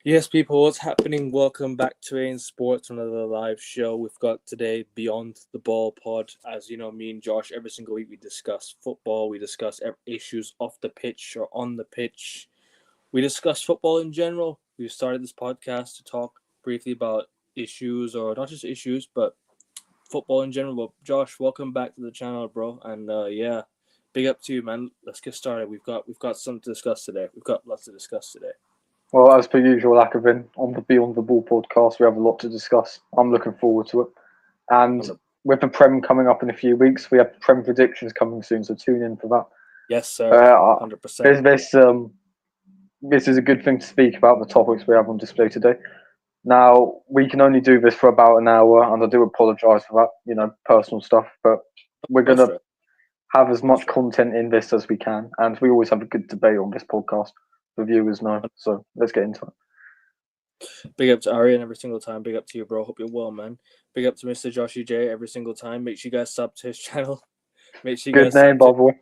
Yes, people, what's happening? Welcome back to AIN Sports, another live show. We've got today Beyond the Ball pod. As you know, me and Josh, every single week we discuss football, we discuss issues off the pitch or on the pitch. We discuss football in general. We've started this podcast to talk briefly about issues, or not just issues, but football in general. But Josh, welcome back to the channel, bro. And yeah, big up to you, man. Let's get started. We've got something to discuss today. We've got lots to discuss today. Well, as per usual, Akavin, on the Beyond the Ball podcast, we have a lot to discuss. I'm looking forward to it. And with the Prem coming up in a few weeks, we have Prem predictions coming soon, so tune in for that. Yes, sir. Uh, 100%. this is a good thing to speak about the topics we have on display today. Now, we can only do this for about an hour, and I do apologise for that, personal stuff, but we're No going to stress. have as much content in this as we can, and we always have a good debate on this podcast. The viewers know, so let's get into it. Big up to Arian every single time. Big up to you, bro. Hope you're well, man. Big up to Mr. Joshy J every single time. Make sure you guys sub to his channel. Make sure you Good guys name, sub by to, the way.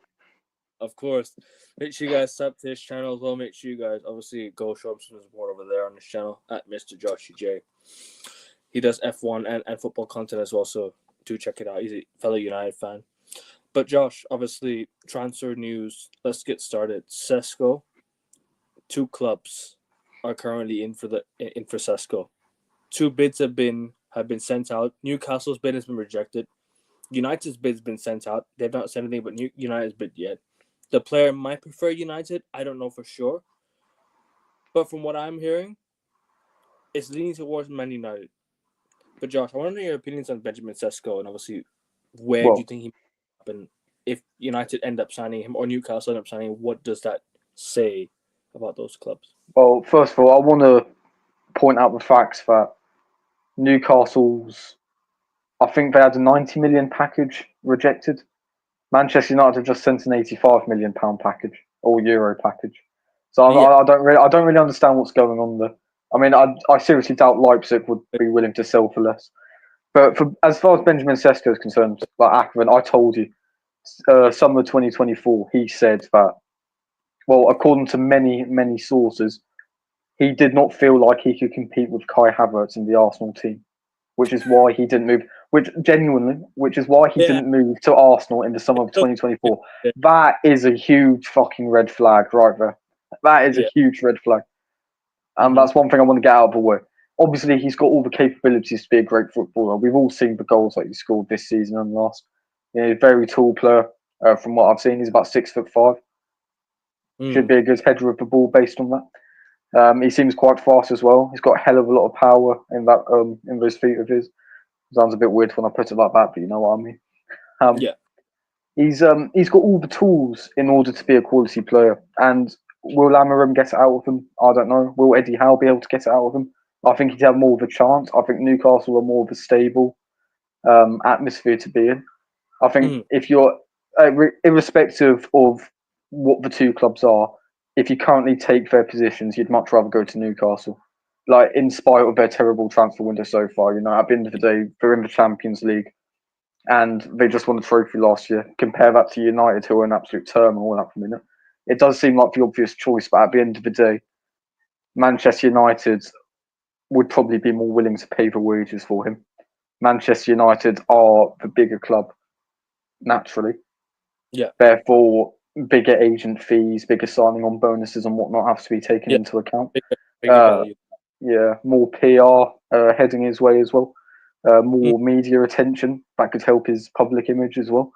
of course. Make sure you guys sub to his channel as well. Make sure you guys obviously go show him some support over there on his channel at Mr. Joshy J. He does F1 and football content as well, so do check it out. He's a fellow United fan. But Josh, obviously, transfer news. Let's get started. Sesko, two clubs are currently in for Sesko. Two bids have been sent out. Newcastle's bid has been rejected. United's bid's been sent out. They've not said anything but United's bid yet. The player might prefer United. I don't know for sure. But from what I'm hearing, it's leaning towards Man United. But Josh, I want to know your opinions on Benjamin Sesko and obviously where do you Well, think he might happen if United end up signing him or Newcastle end up signing him? What does that say about those clubs? well, first of all, I want to point out the facts that Newcastle's, I think they had a 90 million package rejected. Manchester United have just sent an 85 million pound package or euro package. So Yeah. I don't really understand what's going on there. I mean, I seriously doubt Leipzig would be willing to sell for less. But as far as Benjamin Sesko is concerned, like Ackerman, I told you, summer 2024, he said that, well, according to many sources, he did not feel like he could compete with Kai Havertz in the Arsenal team, which is why he didn't move. Which is why he Yeah. didn't move to Arsenal in the summer of 2024. Yeah. That is a huge fucking red flag right there. That is a Yeah. huge red flag, and Mm-hmm. that's one thing I want to get out of the way. Obviously, he's got all the capabilities to be a great footballer. We've all seen the goals that he scored this season and last. He's a very tall player. From what I've seen, he's about 6'5". Should Mm. be a good header of the ball based on that. He seems quite fast as well. He's got a hell of a lot of power in those feet of his. Sounds a bit weird when I put it like that, but you know what I mean. Um, Yeah. he's got all the tools in order to be a quality player. And will Amorim get it out of him? I don't know. Will Eddie Howe be able to get it out of him? I think he'd have more of a chance. I think Newcastle are more of a stable atmosphere to be in. I think Mm. if you're irrespective of what the two clubs are, if you currently take their positions, you'd much rather go to Newcastle. Like, in spite of their terrible transfer window so far, at the end of the day, they're in the Champions League and they just won a trophy last year. Compare that to United, who are in absolute turmoil at the minute. It does seem like the obvious choice, but at the end of the day, Manchester United would probably be more willing to pay the wages for him. Manchester United are the bigger club, naturally. Yeah. Therefore, bigger agent fees, bigger signing on bonuses and whatnot have to be taken Yeah. into account. Bigger Uh, value. yeah, more PR heading his way as well. More media attention that could help his public image as well.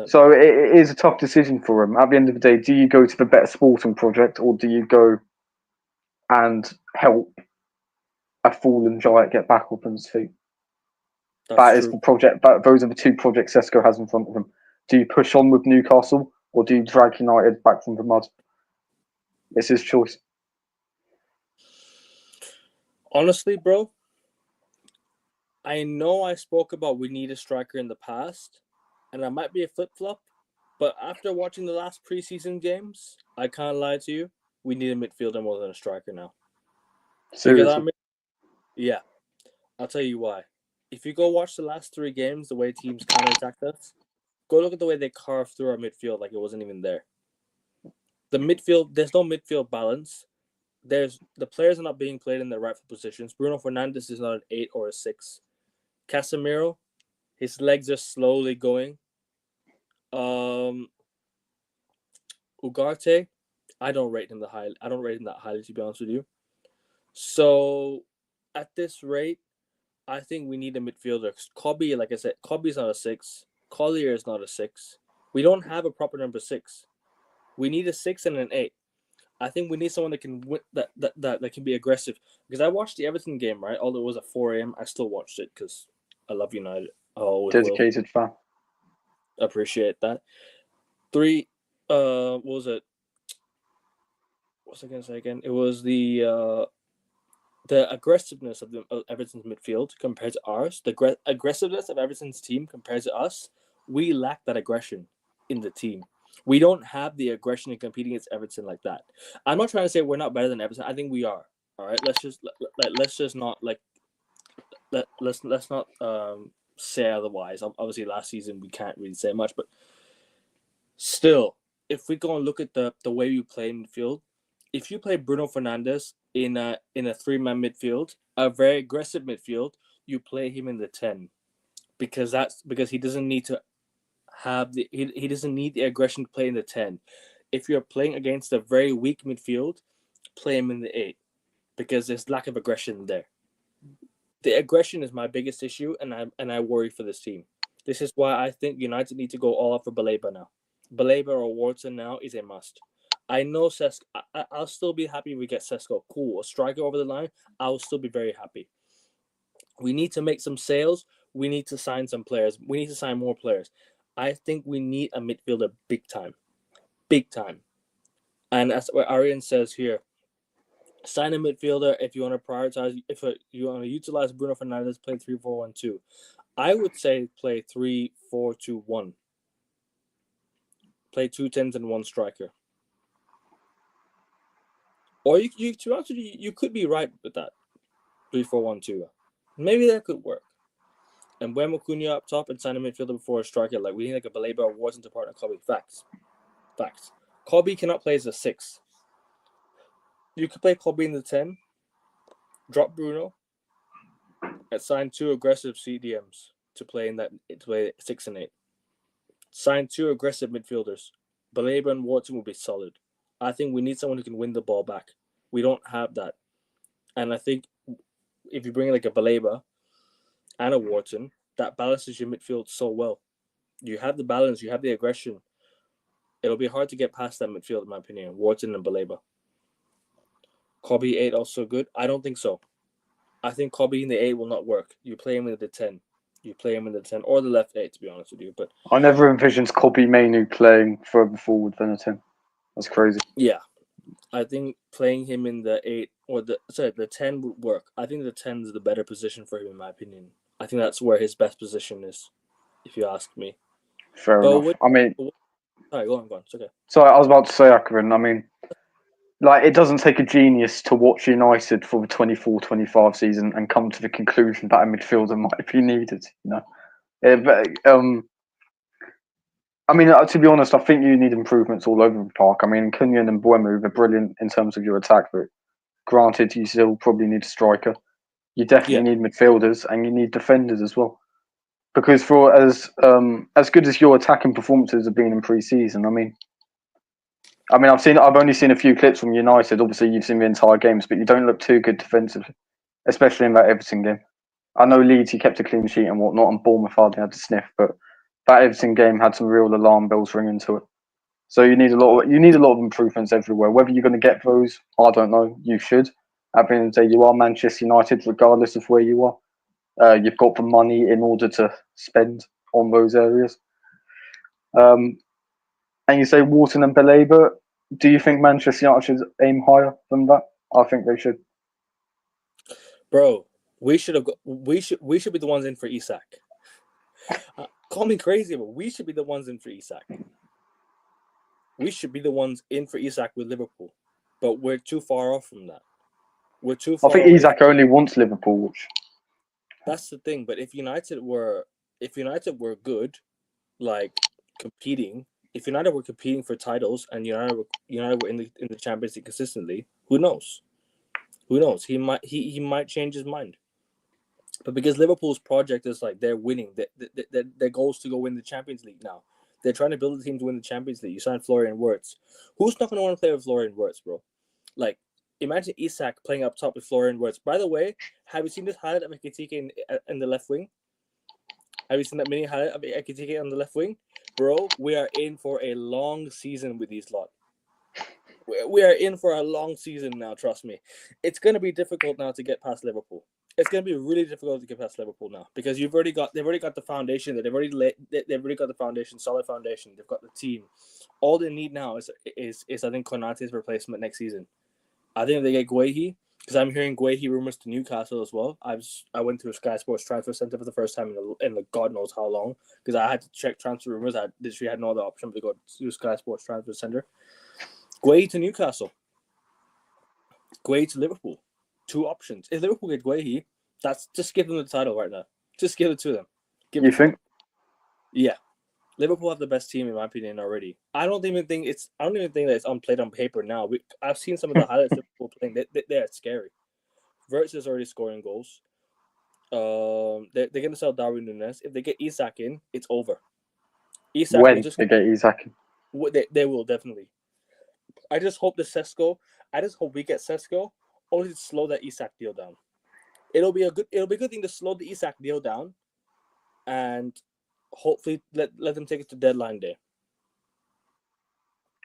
So it is a tough decision for him. At the end of the day, do you go to the better sporting project or do you go and help a fallen giant get back up on his feet? That's That is true. the project. Those are the two projects Sesko has in front of him. Do you push on with Newcastle or do you drag United back from the mud? It's his choice. Honestly, bro, I know I spoke about we need a striker in the past, and I might be a flip flop, but after watching the last preseason games, I can't lie to you. We need a midfielder more than a striker now. Because Seriously. yeah, I'll tell you why. If you go watch the last three games, the way teams counterattacked us, go look at the way they carved through our midfield like it wasn't even there. The midfield, there's no midfield balance. the players are not being played in their rightful positions. Bruno Fernandes is not an 8 or a 6. Casemiro, his legs are slowly going. Ugarte, I don't rate him that highly, to be honest with you. So at this rate, I think we need a midfielder. Kobe, like I said, Kobe's not a 6. Collier is not a 6. We don't have a proper number 6. We need a 6 and an 8. I think we need someone that can that can be aggressive. Because I watched the Everton game, right? Although it was at 4 a.m., I still watched it because I love United. I always will. Dedicated fan. Appreciate that. 3. What was it? What's I gonna say again? It was the aggressiveness of Everton's midfield compared to ours. The aggressiveness of Everton's team compared to us. We lack that aggression in the team. We don't have the aggression in competing against Everton like that. I'm not trying to say we're not better than Everton. I think we are. All right, let's just not let's not say otherwise. Obviously, last season we can't really say much, but still, if we go and look at the way we play in midfield, if you play Bruno Fernandes in a 3-man midfield, a very aggressive midfield, you play him in the 10, because he doesn't need to have he doesn't need the aggression to play in the 10. If you're playing against a very weak midfield, play him in the 8, because there's lack of aggression there. The aggression is my biggest issue, and I worry for this team. This is why I think United need to go all out for Baleba now. Baleba or Wharton now is a must. I know Sesko. I'll still be happy if we get Sesko. Cool. A striker over the line, I'll still be very happy. We need to make some sales. We need to sign some players. We need to sign more players. I think we need a midfielder big time. Big time. And that's what Arian says here. Sign a midfielder if you want to prioritize. If you want to utilize Bruno Fernandes, play 3-4-1-2. I would say play 3-4-2-1. Play 2 10s and 1 striker. Or to be honest with you, you could be right with that. 3-4-1-2. Maybe that could work. And Wemo Cunha up top and sign a midfielder before a striker. Like, we need like a Baleba or Wharton to partner Kobe. Facts. Kobe cannot play as a 6. You could play Kobe in the 10, drop Bruno, and sign 2 aggressive CDMs to play 6 and 8. Sign 2 aggressive midfielders. Baleba and Wharton will be solid. I think we need someone who can win the ball back. We don't have that. And I think if you bring like a Baleba and a Wharton, that balances your midfield so well. You have the balance, you have the aggression. It'll be hard to get past that midfield, in my opinion. Wharton and Baleba. Kobe 8 also good? I don't think so. I think Kobe in the 8 will not work. You play him in the 10. You play him in the 10 or the left 8, to be honest with you. But I never envisioned Kobe Mainu playing further forward than a 10. That's crazy. Yeah. I think playing him in the 8 or the 10 would work. I think the 10 is the better position for him, in my opinion. I think that's where his best position is, if you ask me. Fair enough. All right, go on. It's okay. Sorry, I was about to say, Akron, I mean, like, it doesn't take a genius to watch United for the 24-25 season and come to the conclusion that a midfielder might be needed, you know? I mean, to be honest, I think you need improvements all over the park. I mean, Cunha and Mbeumo are brilliant in terms of your attack, but granted, you still probably need a striker. You definitely need midfielders, and you need defenders as well. Because for as good as your attacking performances have been in pre-season, I mean, I've only seen a few clips from United. Obviously, you've seen the entire games, but you don't look too good defensively, especially in that Everton game. I know Leeds, he kept a clean sheet and whatnot, and Bournemouth hardly had to sniff, but that Everton game had some real alarm bells ringing to it. So you need a lot of improvements everywhere. Whether you're going to get those, I don't know. You should. At the end of the day, you are Manchester United, regardless of where you are. You've got the money in order to spend on those areas. And you say Wharton and Baleba. Do you think Manchester United should aim higher than that? I think they should. Bro, we should be the ones in for Isak. Call me crazy, but we should be the ones in for Isak. We should be the ones in for Isak with Liverpool, but we're too far off from that. We're too far. I think Isak only wants Liverpool. Which... That's the thing. But if United were good, like competing, if United were competing for titles and United were in the Champions League consistently, who knows? Who knows? He might change his mind. But because Liverpool's project is like they're winning, their goal is to go win the Champions League now. They're trying to build a team to win the Champions League. You signed Florian Wirtz. Who's not going to want to play with Florian Wirtz, bro? Like, imagine Isak playing up top with Florian Wirtz. By the way, have you seen this highlight of Ekitike in the left wing? Have you seen that mini highlight of Ekitike on the left wing? Bro, we are in for a long season with these lot. We are in for a long season now, trust me. It's going to be difficult now to get past Liverpool. It's going to be really difficult to get past Liverpool now because they've already got the foundation. They've already got the foundation, solid foundation. They've got the team. All they need now is I think Konate's replacement next season. I think if they get Guehi, because I'm hearing Guehi rumors to Newcastle as well. I went to a Sky Sports transfer center for the first time in God knows how long because I had to check transfer rumors. I literally had no other option but to go to Sky Sports transfer center. Guehi to Newcastle. Guehi to Liverpool. 2 options. If Liverpool get Guehi, that's just give them the title right now. Just give it to them. You think? Yeah. Liverpool have the best team in my opinion already. I don't even think that it's unplayed on paper now. I've seen some of the highlights Liverpool playing. They're scary. Wirtz is already scoring goals. They're going to sell Darwin Núñez. If they get Isak in, it's over. Isak when they get Isak in. They will definitely. I just hope we get Sesko only to slow that Isak deal down. It'll be a good thing to slow the Isak deal down and hopefully let them take it to deadline day.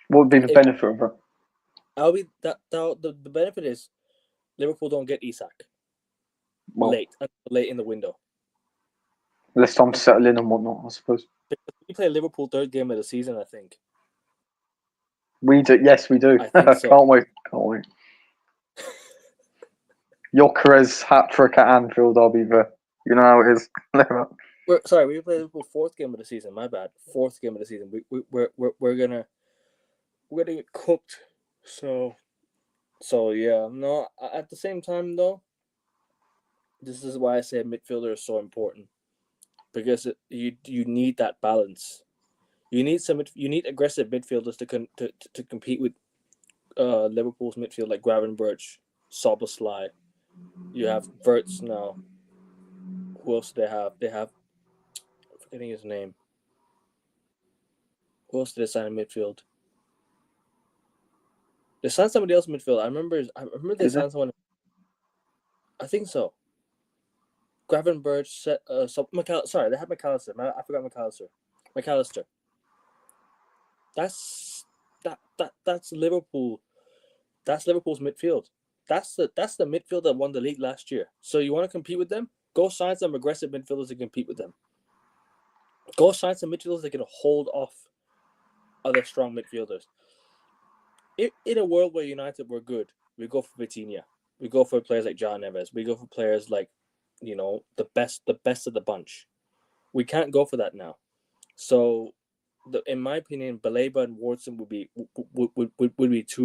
What would be the benefit of it? The benefit is Liverpool don't get Isak late in the window. Less time to settle in and whatnot, I suppose. We play Liverpool 3rd game of the season, I think. We do. Yes, we do. I think so. Can't wait. Gyökeres hat-trick at Anfield, I'll be there. You know how it is. We play Liverpool 4th game of the season. My bad. 4th game of the season. We're gonna get cooked. So yeah. No. At the same time, though, this is why I say midfielder is so important because you need that balance. You need aggressive midfielders to compete with Liverpool's midfield like Gravenberch, Szoboszlai. You have Wirtz now. Who else do they have? I'm forgetting his name. Who else did they sign in midfield? They signed somebody else in midfield. I remember they signed someone. I think so. Gravenberch, they had McAllister. I forgot McAllister. McAllister. That's Liverpool. That's Liverpool's midfield. That's the midfield that won the league last year. So you want to compete with them? Go sign some aggressive midfielders to compete with them. Go sign some midfielders that can hold off other strong midfielders. In a world where United were good, we go for Vitinha. We go for players like John Neves. We go for players like, the best of the bunch. We can't go for that now. So, in my opinion, Baleba and Wardson would be 2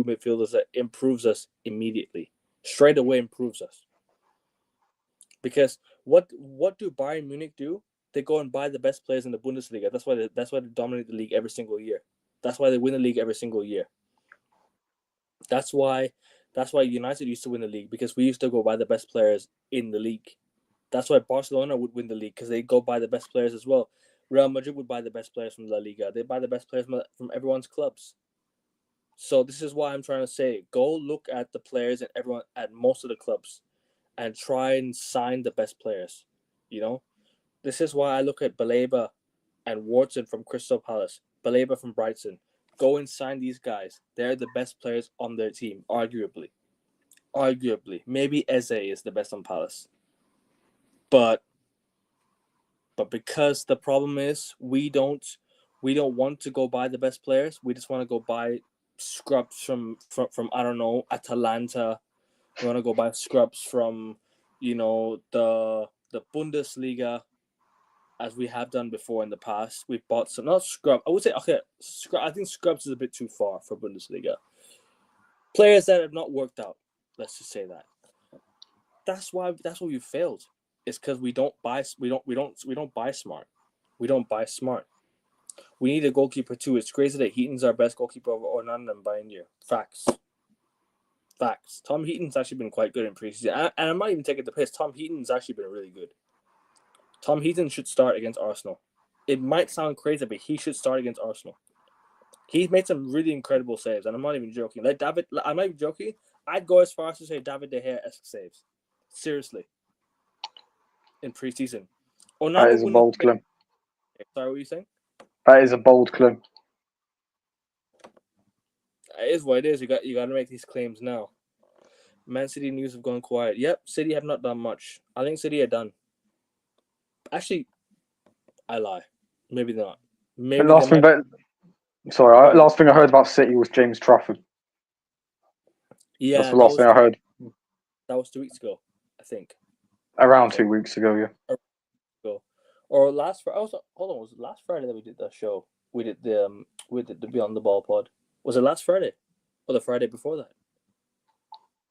midfielders that improves us immediately. Straight away improves us. Because what do Bayern Munich do? They go and buy the best players in the Bundesliga. That's why they dominate the league every single year. That's why they win the league every single year. That's why United used to win the league because we used to go buy the best players in the league. That's why Barcelona would win the league because they go buy the best players as well. Real Madrid would buy the best players from La Liga. They buy the best players from everyone's clubs. So this is why I'm trying to say, go look at the players at most of the clubs and try and sign the best players. This is why I look at Baleba and Wardson from Crystal Palace, Baleba from Brighton. Go and sign these guys. They're the best players on their team, arguably. Maybe Eze is the best on Palace. But because the problem is we don't want to go buy the best players. We just want to go buy scrubs from I don't know, Atalanta. We want to go buy scrubs from the Bundesliga, as we have done before in the past. We've bought some, not scrub. I would say I think scrubs is a bit too far for Bundesliga. Players that have not worked out. Let's just say that. That's why we failed. It's because we don't buy smart. We don't buy smart. We need a goalkeeper too. It's crazy that Heaton's our best goalkeeper over Onana and Bayern. Facts. Facts. Tom Heaton's actually been quite good in preseason. And I'm not even taking the piss. Tom Heaton's actually been really good. Tom Heaton should start against Arsenal. It might sound crazy, but he should start against Arsenal. He's made some really incredible saves, and I'm not even joking. I'm not even joking. I'd go as far as to say David De Gea-esque saves. Seriously. In preseason. That is a bold claim. Sorry, what were you saying? That is a bold claim. It is what it is. You got to make these claims now. Man City news have gone quiet. Yep, City have not done much. I think City are done. Actually, I lie. Maybe not. Maybe last thing I heard about City was James Trafford. Yeah, that's the last thing I heard. That was 2 weeks ago, I think. Around 2 weeks ago, yeah. Or last Friday. Hold on, was it last Friday that we did that show? We did the Beyond the Ball pod. Was it last Friday, or the Friday before that?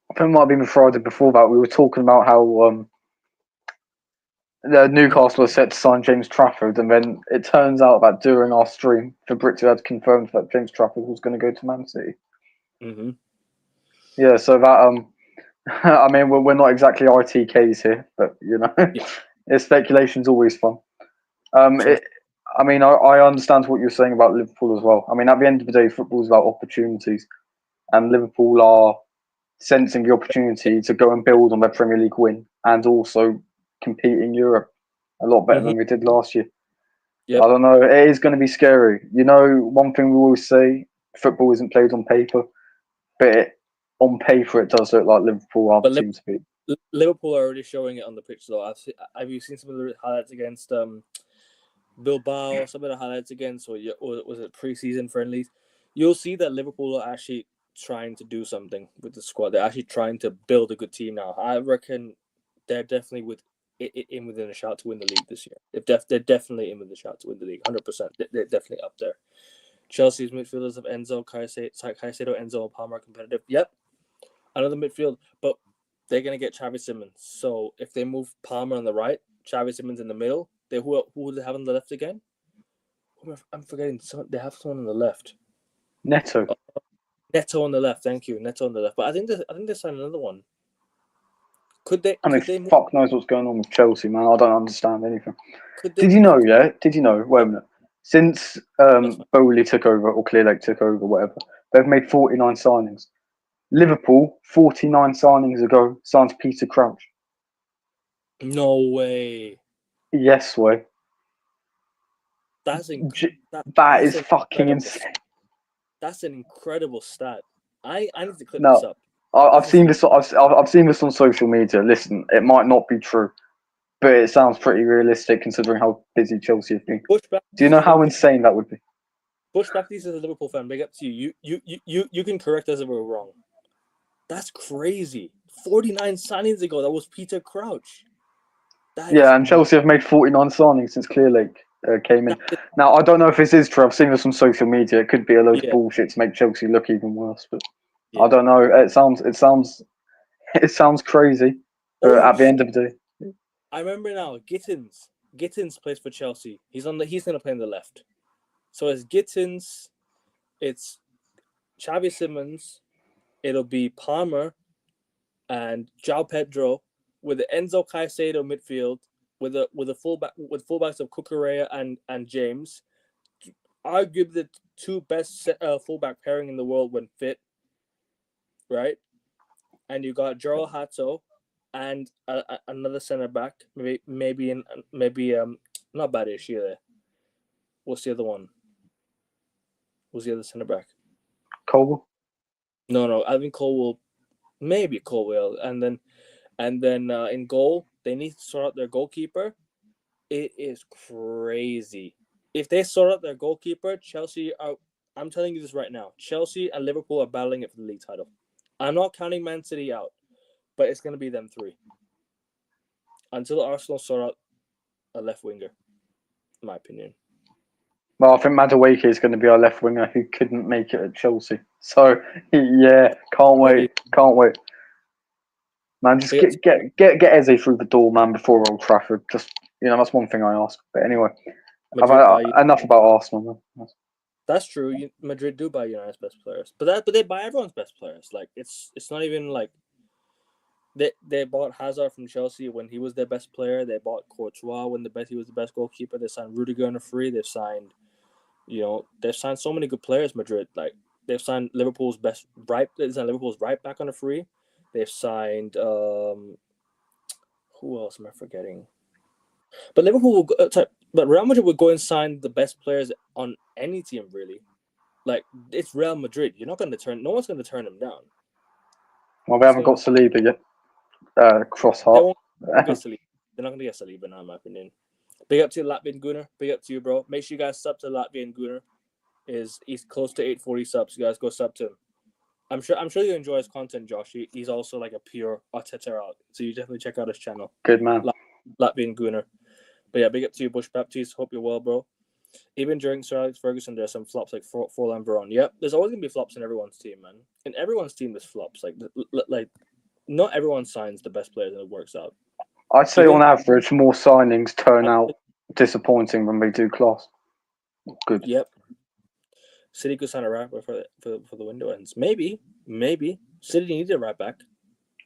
I think it might have been the Friday before that. We were talking about how the Newcastle was set to sign James Trafford, and then it turns out that during our stream, Fabrizio had confirmed that James Trafford was going to go to Man City. Mm-hmm. Yeah, so that I mean, we're not exactly ITKs here, but speculation's always fun. I understand what you're saying about Liverpool as well. I mean, at the end of the day, football is about opportunities, and Liverpool are sensing the opportunity to go and build on their Premier League win and also compete in Europe a lot better than we did last year. Yep. I don't know. It is going to be scary. One thing we always say, football isn't played on paper, but on paper it does look like Liverpool are the team to beat. Liverpool are already showing it on the pitch, though. Have you seen some of the highlights against Bilbao, some of the highlights against, or was it pre-season friendlies? You'll see that Liverpool are actually trying to do something with the squad. They're actually trying to build a good team now. I reckon they're definitely within a shout to win the league this year. They're definitely in with a shout to win the league, 100%. They're definitely up there. Chelsea's midfielders of Enzo, Caicedo, Enzo, and Palmer are competitive. Yep, another midfield, but they're going to get Xavi Simons. So if they move Palmer on the right, Xavi Simons in the middle, who would they have on the left again? I'm forgetting. They have someone on the left. Neto. Neto on the left. Thank you, Neto on the left. But I think they signed another one. Could they? Fuck knows what's going on with Chelsea, man. I don't understand anything. Did you know? Yeah. Did you know? Wait a minute. Since Bowley took over or Clearlake took over, whatever, they've made 49 signings. Liverpool 49 signings ago signed Peter Crouch. No way. Yes way. That is fucking insane. That's an incredible stat. I need to clip this up. I've seen this. I've seen this on social media. Listen, it might not be true, but it sounds pretty realistic considering how busy Chelsea have been. Do you know how insane that would be? Bush Baptiste is a Liverpool fan. Big up to you. You can correct us if we're wrong. That's crazy. 49 signings ago, that was Peter Crouch. And Chelsea have made 49 signings since Clearlake came in. Now, I don't know if this is true. I've seen this on social media. It could be a load of bullshit to make Chelsea look even worse, but I don't know. It sounds crazy. But at the end of the day, I remember now. Gittins plays for Chelsea. He's going to play on the left. So it's Gittins, it's Xavi Simons, it'll be Palmer and João Pedro with the Enzo Caicedo midfield with fullbacks of Cucurella and James. Arguably the two best fullback pairing in the world when fit, right? And you got João Hato and another center back, maybe not Badish either. What's the other one? Who's the other center back? Colwell? No. I think Colwell, maybe Colwell, and then in goal they need to sort out their goalkeeper. It is crazy. If they sort out their goalkeeper, Chelsea are. I'm telling you this right now. Chelsea and Liverpool are battling it for the league title. I'm not counting Man City out, but it's going to be them three until Arsenal sort out a left winger. In my opinion. Well, I think Madueke is going to be our left winger who couldn't make it at Chelsea. So yeah, can't wait. Man, just get Eze through the door, man, before Old Trafford. Just that's one thing I ask. But anyway, enough about Arsenal. Man. That's true. Madrid do buy United's best players, but they buy everyone's best players. Like it's not even like they bought Hazard from Chelsea when he was their best player. They bought Courtois when he was the best goalkeeper. They signed Rudiger on a free. They've signed so many good players. Madrid, like they've signed Liverpool's right back on a free. They've signed who else am I forgetting? But but Real Madrid would go and sign the best players on any team really. Like it's Real Madrid. No one's going to turn them down. Well, we haven't got Saliba yet. Cross They heart. won't get Saliba. They're not going to get Saliba now, in my opinion. Big up to Latvian Gunnar. Big up to you, bro. Make sure you guys sub to Latvian Gunnar. He's close to 840 subs. You guys go sub to him. I'm sure you enjoy his content, Josh. He's also like a pure Arteta out. So you definitely check out his channel. Good man. Latvian Gunnar. But yeah, big up to you, Bush Baptiste. Hope you're well, bro. Even during Sir Alex Ferguson, there's some flops like Forlan Veron. Yep, there's always gonna be flops in everyone's team, man. In everyone's team, there's flops. Like not everyone signs the best players and it works out. I'd say on average, more signings turn out disappointing than they do class. Good. Yep. City could sign a right back for the window ends. Maybe. City needs a right back.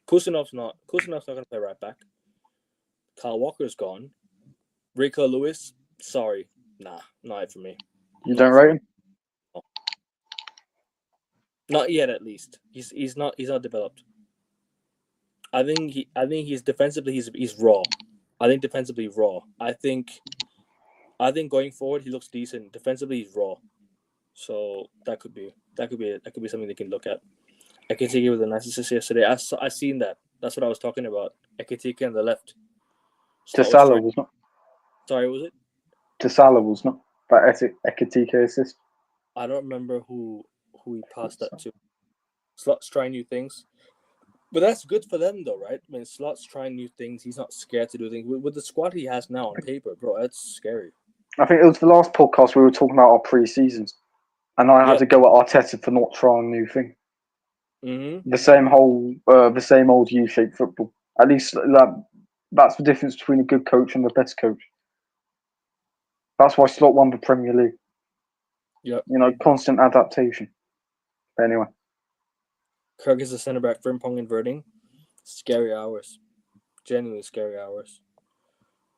Kusanov's not gonna play right back. Kyle Walker's gone. Rico Lewis, sorry. Nah, not it for me. You don't rate him? No. Not yet, at least. He's not developed. I think he's defensively he's raw. I think defensively raw. I think going forward he looks decent. Defensively he's raw. So that could be something they can look at. Ekitike with a nice assist yesterday. I seen that. That's what I was talking about. Ekitike on the left. Salah was not. Sorry, was it? Salah was not. But Ekitike assist. I don't remember who he passed that to. Slot's trying new things. But that's good for them, though, right? I mean, Slot's trying new things. He's not scared to do things. With the squad he has now on paper, bro, that's scary. I think it was the last podcast we were talking about our pre-seasons. And I had to go at Arteta for not trying new thing. Mm-hmm. The same old U-shaped football. At least that's the difference between a good coach and the best coach. That's why Slot won the Premier League. Yep. Constant adaptation. But anyway. Kirk is the centre back. Frimpong inverting. Scary hours. Genuinely scary hours.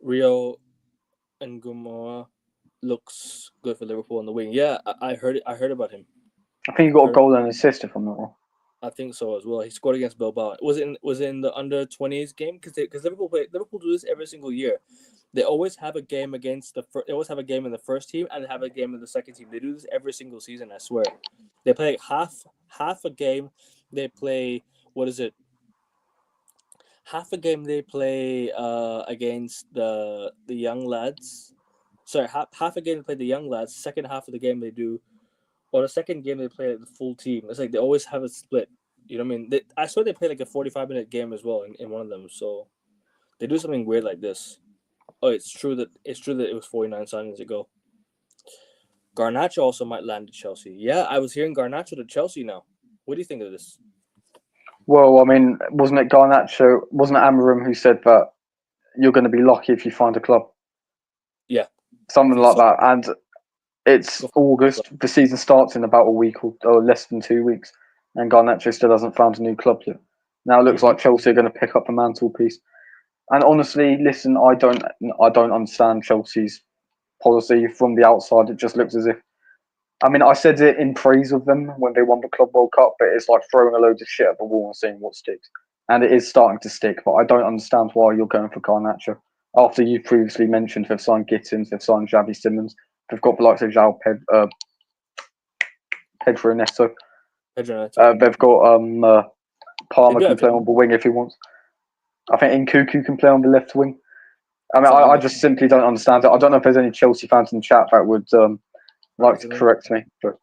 Rio and Gumoa looks good for Liverpool on the wing. Yeah, I heard about him. I think he got a goal and assist, if I'm not wrong. I think so as well. He scored against Bilbao. Was it in the under-20s game? Because Liverpool do this every single year. They always have a game they always have a game in the first team and have a game in the second team. They do this every single season, I swear. They play half a game. They play half a game they play against the young lads. Sorry, half a game they play the young lads. Second half of the game they do, or the second game they play the full team. It's like they always have a split. You know what I mean? I swear they play like a 45-minute game as well in one of them. So they do something weird like this. Oh, it's true that it was 49 signings ago. Garnacho also might land at Chelsea. Yeah, I was hearing Garnacho to Chelsea now. What do you think of this? Well, I mean, wasn't it Garnacho? Wasn't it Amarim who said that you're going to be lucky if you find a club? Yeah, something like that. And it's August. The season starts in about a week or less than 2 weeks, and Garnacho still hasn't found a new club yet. Now it looks like Chelsea are going to pick up a mantelpiece. And honestly, listen, I don't understand Chelsea's policy from the outside. It just looks as if, I mean, I said it in praise of them when they won the Club World Cup, but it's like throwing a load of shit at the wall and seeing what sticks. And it is starting to stick, but I don't understand why you're going for Garnacho. After you previously mentioned they've signed Gittins, they've signed Xavi Simons, they've got the likes of João Pedro Neto. They've got Palmer can play on the wing if he wants. I think Nkuku can play on the left wing. I mean, I just simply don't understand it. I don't know if there's any Chelsea fans in the chat that would like to correct me, but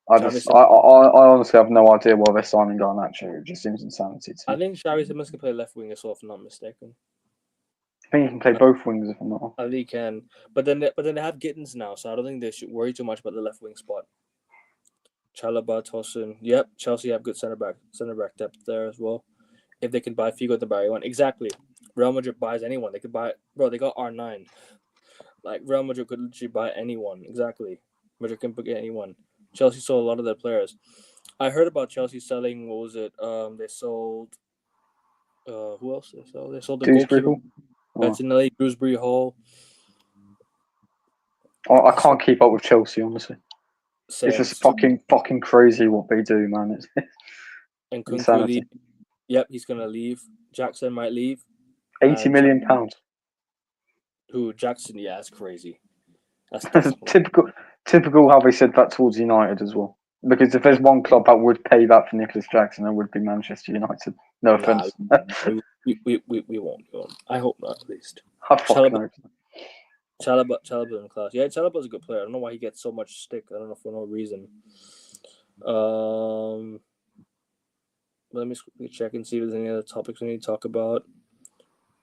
I honestly have no idea why they're signing Garnacho. It just seems insanity to me. I think Xavi Simons can play left wing as well, if I'm not mistaken. I think he can play both wings if I'm not wrong. I think he can, but then they have Gittins now, so I don't think they should worry too much about the left wing spot. Chalobah, Tosin. Yep, Chelsea have good centre back depth there as well. If they can buy Figo, they buy anyone. Exactly. Real Madrid buys anyone. They could buy, bro. They got R9. Like Real Madrid could literally buy anyone. Exactly. Madrid can pick anyone. Chelsea sold a lot of their players. I heard about Chelsea selling. What was it? They sold. Who else they sold? They sold the Dewsbury goalkeeper. Hall? Bettinelli, Dewsbury Hall. I can't keep up with Chelsea, honestly. Same. It's just fucking crazy what they do, man. It's And Kunku insanity. leave. Yep, he's gonna leave. Jackson might leave. £80 million. Who Jackson? Yeah, that's crazy. That's typical how they said that towards United as well. Because if there's one club that would pay that for Nicholas Jackson, it would be Manchester United. No offense. We won't. I hope not, at least. I fucking hope. Chalobah in class. Yeah, Chalobah's a good player. I don't know why he gets so much stick. I don't know for no reason. Let me quickly check and see if there's any other topics we need to talk about.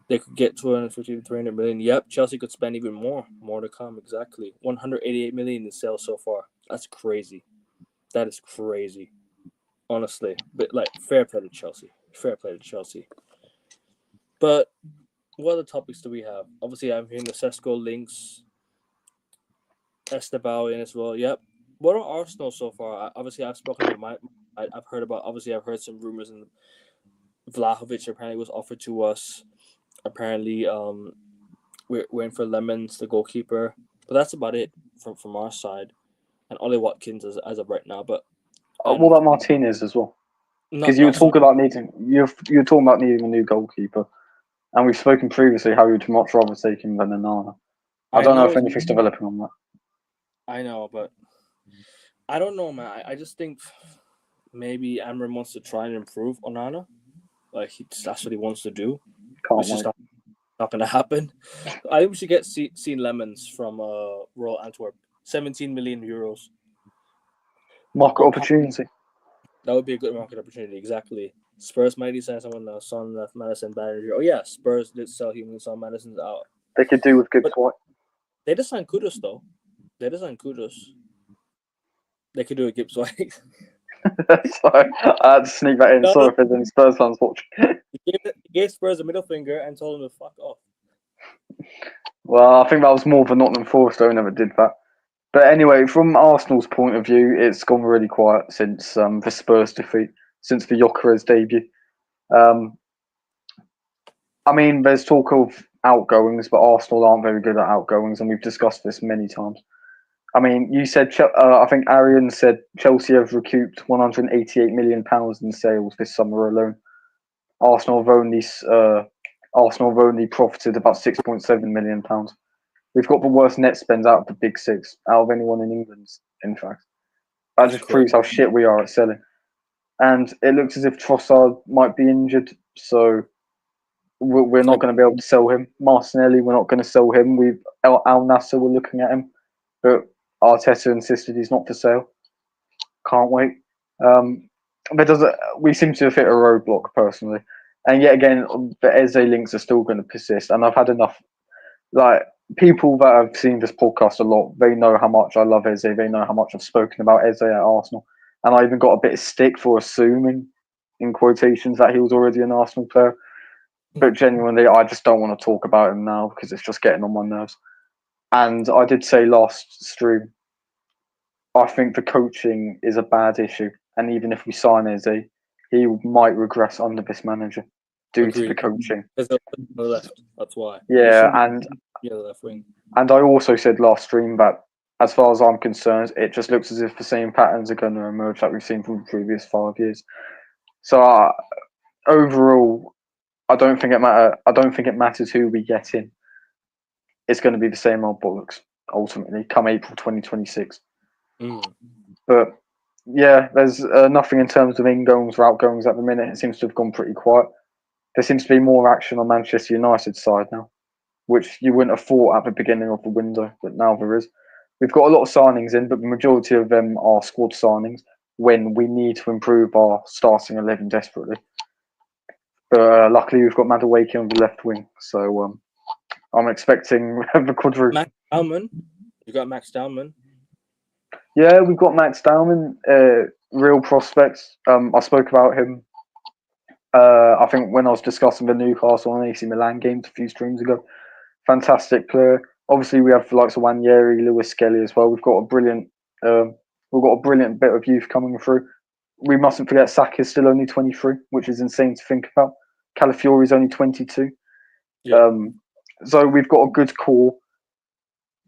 They could get 250 to 300 million. Yep, Chelsea could spend even more. More to come, exactly. 188 million in sales so far. That's crazy. That is crazy. Honestly. But, fair play to Chelsea. Fair play to Chelsea. But what other topics do we have? Obviously, I'm hearing the Sesko links. Esteban in as well. Yep. What are Arsenal so far? Obviously, I've spoken about I've heard about. Obviously, I've heard some rumors, and Vlahovic apparently was offered to us. Apparently, we're waiting for Lemons, the goalkeeper, but that's about it from our side. And Ollie Watkins as of right now. But what about Martinez as well? Because you were talking about needing a new goalkeeper, and we've spoken previously how you'd much rather take him than Onana. I don't know if anything's developing on that. I know, but I don't know, man. I just think maybe Amram wants to try and improve Onana. That's what he wants to do. Which is not going to happen. I think we should get seen Lemons from Royal Antwerp. 17 million euros. Market opportunity. That would be a good market opportunity, exactly. Spurs might decide someone now. Son left, Madison, Banner. Oh, yeah, Spurs did sell him when Son Madison's out. They could do with Gibbs White. They just signed Kudus, though. They could do a Gibbs White. Sorry, I had to sneak that in. Sorry if there's any Spurs fans watching. He gave Spurs a middle finger and told them to fuck off. Well, I think that was more of a Nottingham Forest owner that did that. But anyway, from Arsenal's point of view, it's gone really quiet since the Spurs defeat, since the Gyökeres debut. I mean, there's talk of outgoings, but Arsenal aren't very good at outgoings, and we've discussed this many times. I mean, you said, I think Arian said Chelsea have recouped £188 million in sales this summer alone. Arsenal have only profited about £6.7 million. We've got the worst net spends out of the big six, out of anyone in England, in fact. That just proves how shit we are at selling. And it looks as if Trossard might be injured, so we're not going to be able to sell him. Martinelli, we're not going to sell him. Al Nasser, we're looking at him, but Arteta insisted he's not for sale. Can't wait. We seem to have hit a roadblock personally, and yet again, the Eze links are still going to persist. And I've had enough. People that have seen this podcast a lot, they know how much I love Eze. They know how much I've spoken about Eze at Arsenal, and I even got a bit of stick for assuming, in quotations, that he was already an Arsenal player. But genuinely, I just don't want to talk about him now because it's just getting on my nerves. And I did say last stream, I think the coaching is a bad issue. And even if we sign Eze, he might regress under this manager due to the coaching. There's no left. That's why. Yeah, and left wing. And I also said last stream that, as far as I'm concerned, it just looks as if the same patterns are going to emerge that we've seen from the previous 5 years. So overall, I don't think it matters who we get in. It's going to be the same old bollocks ultimately come April 2026. But yeah, there's nothing in terms of ingoings or outgoings at the minute. It seems to have gone pretty quiet. There seems to be more action on Manchester United's side now, which you wouldn't have thought at the beginning of the window, but now there is. We've got a lot of signings in, but the majority of them are squad signings when we need to improve our starting 11 desperately. But luckily, we've got Madueke on the left wing, so I'm expecting the quadruple. Max Dowman. You got Max Dowman. Yeah, we've got Max Dowman. Real prospects. I spoke about him. I think when I was discussing the Newcastle and AC Milan games a few streams ago. Fantastic player. Obviously, we have the likes of Wanyeri, Lewis Skelly as well. We've got a brilliant We've got a brilliant bit of youth coming through. We mustn't forget Saka's still only 23, which is insane to think about. Calafiori's only 22. Yeah. So we've got a good core.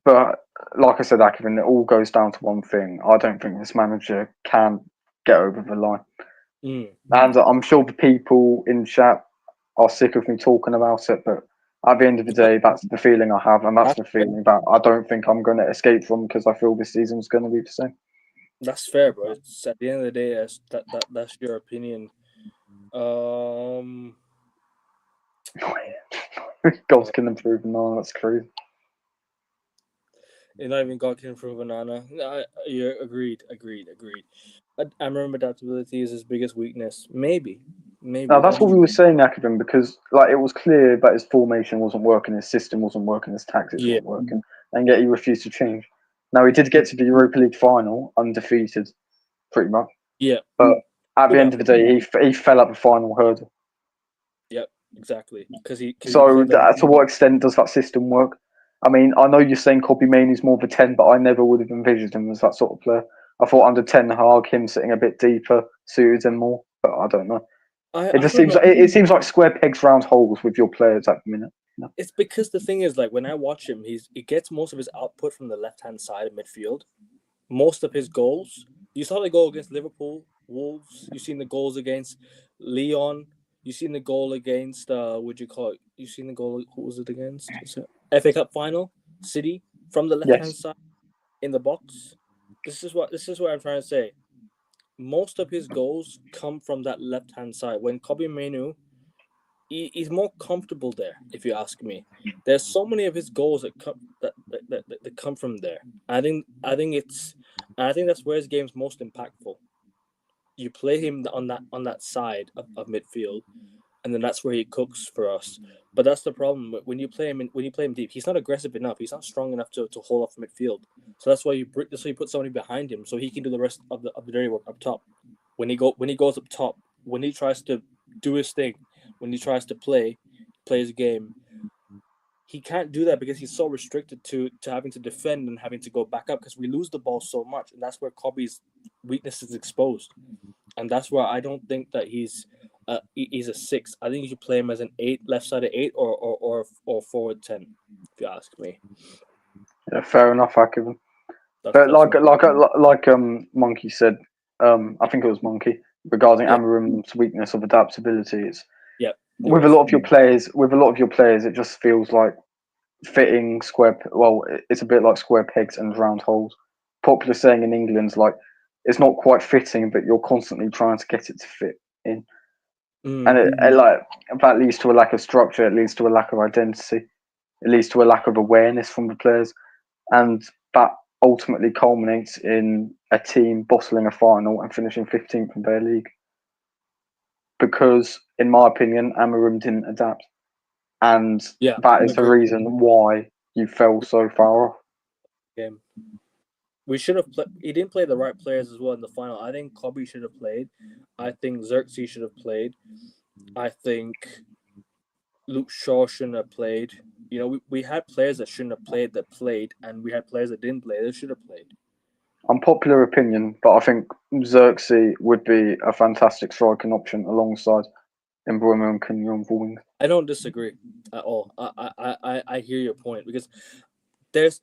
But like I said, Akivin, it all goes down to one thing. I don't think this manager can get over the line. And I'm sure the people in chat are sick of me talking about it, but at the end of the day, that's the feeling I have, and that's the feeling that I don't think I'm going to escape from because I feel this season's going to be the same. That's fair, bro. It's at the end of the day, that's your opinion. Gods can improve. No, that's crazy. Not even God can improve banana. Yeah, agreed. I remember adaptability is his biggest weakness. Maybe. Now that's what we were saying, Akabin, because like it was clear that his formation wasn't working, his system wasn't working, his tactics weren't working, and yet he refused to change. Now he did get to the Europa League final undefeated, pretty much. Yeah. But at the end of the day, he fell at the final hurdle. Yep, exactly. So to what extent does that system work? I mean, I know you're saying Kobe Mainoo's more of a 10, but I never would have envisioned him as that sort of player. I thought under Ten Hag, him sitting a bit deeper suited him more, but I don't know. It seems like square pegs round holes with your players at the minute. No. It's because the thing is, like, when I watch him, he gets most of his output from the left-hand side of midfield. Most of his goals, you saw the goal against Liverpool, Wolves. You've seen the goals against Lyon. You've seen the goal against what'd you call it? You've seen the goal. Who was it against? FA Cup final, City, from the left-hand side in the box. This is what I'm trying to say. Most of his goals come from that left-hand side. When Kobe Mainoo, he's more comfortable there, if you ask me. There's so many of his goals that come from there. I think that's where his game's most impactful. You play him on that side of midfield, and then that's where he cooks for us. But that's the problem when you play him deep. He's not aggressive enough. He's not strong enough to hold off midfield. So that's why you put somebody behind him so he can do the rest of the dirty work up top. When he goes up top, when he tries to do his thing, when he tries to play his game, he can't do that because he's so restricted to having to defend and having to go back up because we lose the ball so much, and that's where Kobe's weakness is exposed. And that's why I don't think that he's a 6. I think you should play him as an 8, left side of 8, or forward 10, if you ask me. Yeah, fair enough, Akivan. But like Monkey said, I think it was Monkey regarding Amarim's weakness of adaptability. It's with a lot of your players, it just feels like fitting square. Well, it's a bit like square pegs and round holes. Popular saying in England's like it's not quite fitting, but you're constantly trying to get it to fit in, and it like that leads to a lack of structure. It leads to a lack of identity. It leads to a lack of awareness from the players, and that ultimately culminates in a team bottling a final and finishing 15th in their league. Because, in my opinion, Amarim didn't adapt, and that is the reason why you fell so far off. Game. We should have. He didn't play the right players as well in the final. I think Kobe should have played. I think Xerxes should have played. I think Luke Shaw shouldn't have played. You know, we had players that shouldn't have played that played, and we had players that didn't play that should have played. Unpopular opinion, but I think Xerxes would be a fantastic striking option alongside Mbeumo and Kenyon for wing. I don't disagree at all. I hear your point because there's,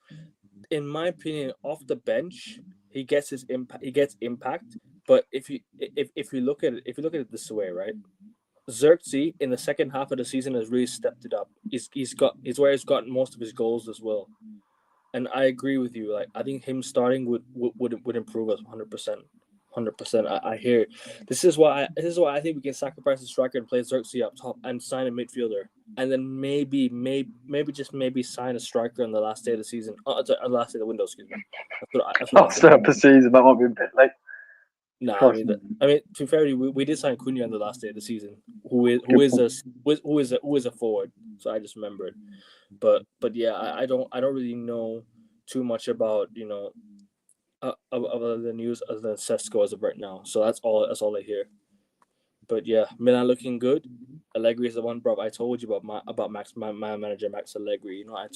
in my opinion, off the bench he gets his impact. He gets impact, but if you look at it this way, right? Xerxes in the second half of the season has really stepped it up. He's where he's gotten most of his goals as well. And I agree with you. Like I think him starting would improve us 100%. 100%. I hear it. This is why I think we can sacrifice the striker and play Xerxes up top and sign a midfielder, and then maybe sign a striker on the last day of the season. On the last day of the window, excuse me. Last day of the season, that might be a bit late. No, I mean, to be fair, we did sign Cunha on the last day of the season, who is a forward. So I just remembered, but yeah, I don't really know too much about of the news other than Sesko as of right now. So that's all I hear. But yeah, Milan looking good. Allegri is the one, bro. I told you about my manager Max Allegri. You know, I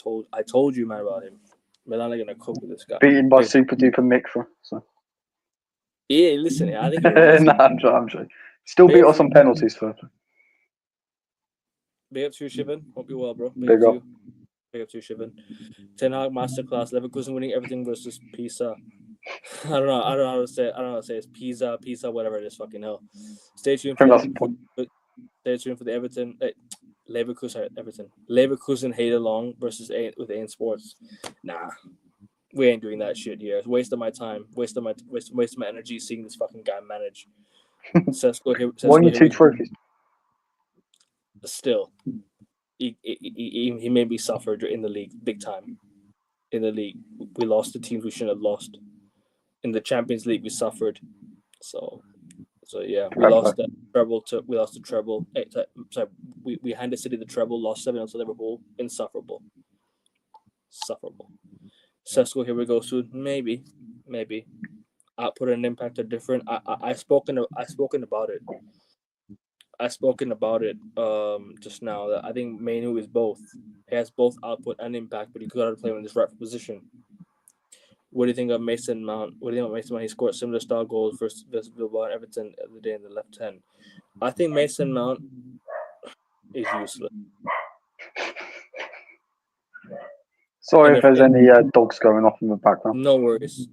told you, man, about him. Milan are gonna cook with this guy. Beaten by Super Duper Mikra. So. Yeah, listen, I think it is. Nah, I'm joking. Still beat us on penalties for. Big up to you, Shivan. Hope you're well, bro. Big up. Big up to you, Shivan. Ten Hag masterclass. Leverkusen winning everything versus Pisa. I don't know how to say it. I don't know how to say it. It's Pisa, whatever it is. Fucking hell. Stay tuned for the Everton. Leverkusen hate along versus with AN Sports. Nah, we ain't doing that shit here. It's wasting my time, wasting my energy seeing this fucking guy manage. Sesko here. Won you 2 trophies. Still, he made me suffer in the league big time. In the league, we lost to teams we shouldn't have lost. In the Champions League, we suffered. So yeah, we lost the treble. We handed City the treble, lost 7-0 to Liverpool. Insufferable. Sesko, here we go soon. Maybe. Output and impact are different. I've spoken about it. Just now that I think Mainu is both. He has both output and impact, but he got to play in this right position. What do you think of Mason Mount? He scored similar style goals versus Bilbao and Everton the other day in the left hand. I think Mason Mount is useless. Sorry if there's any dogs going off in the background. No worries.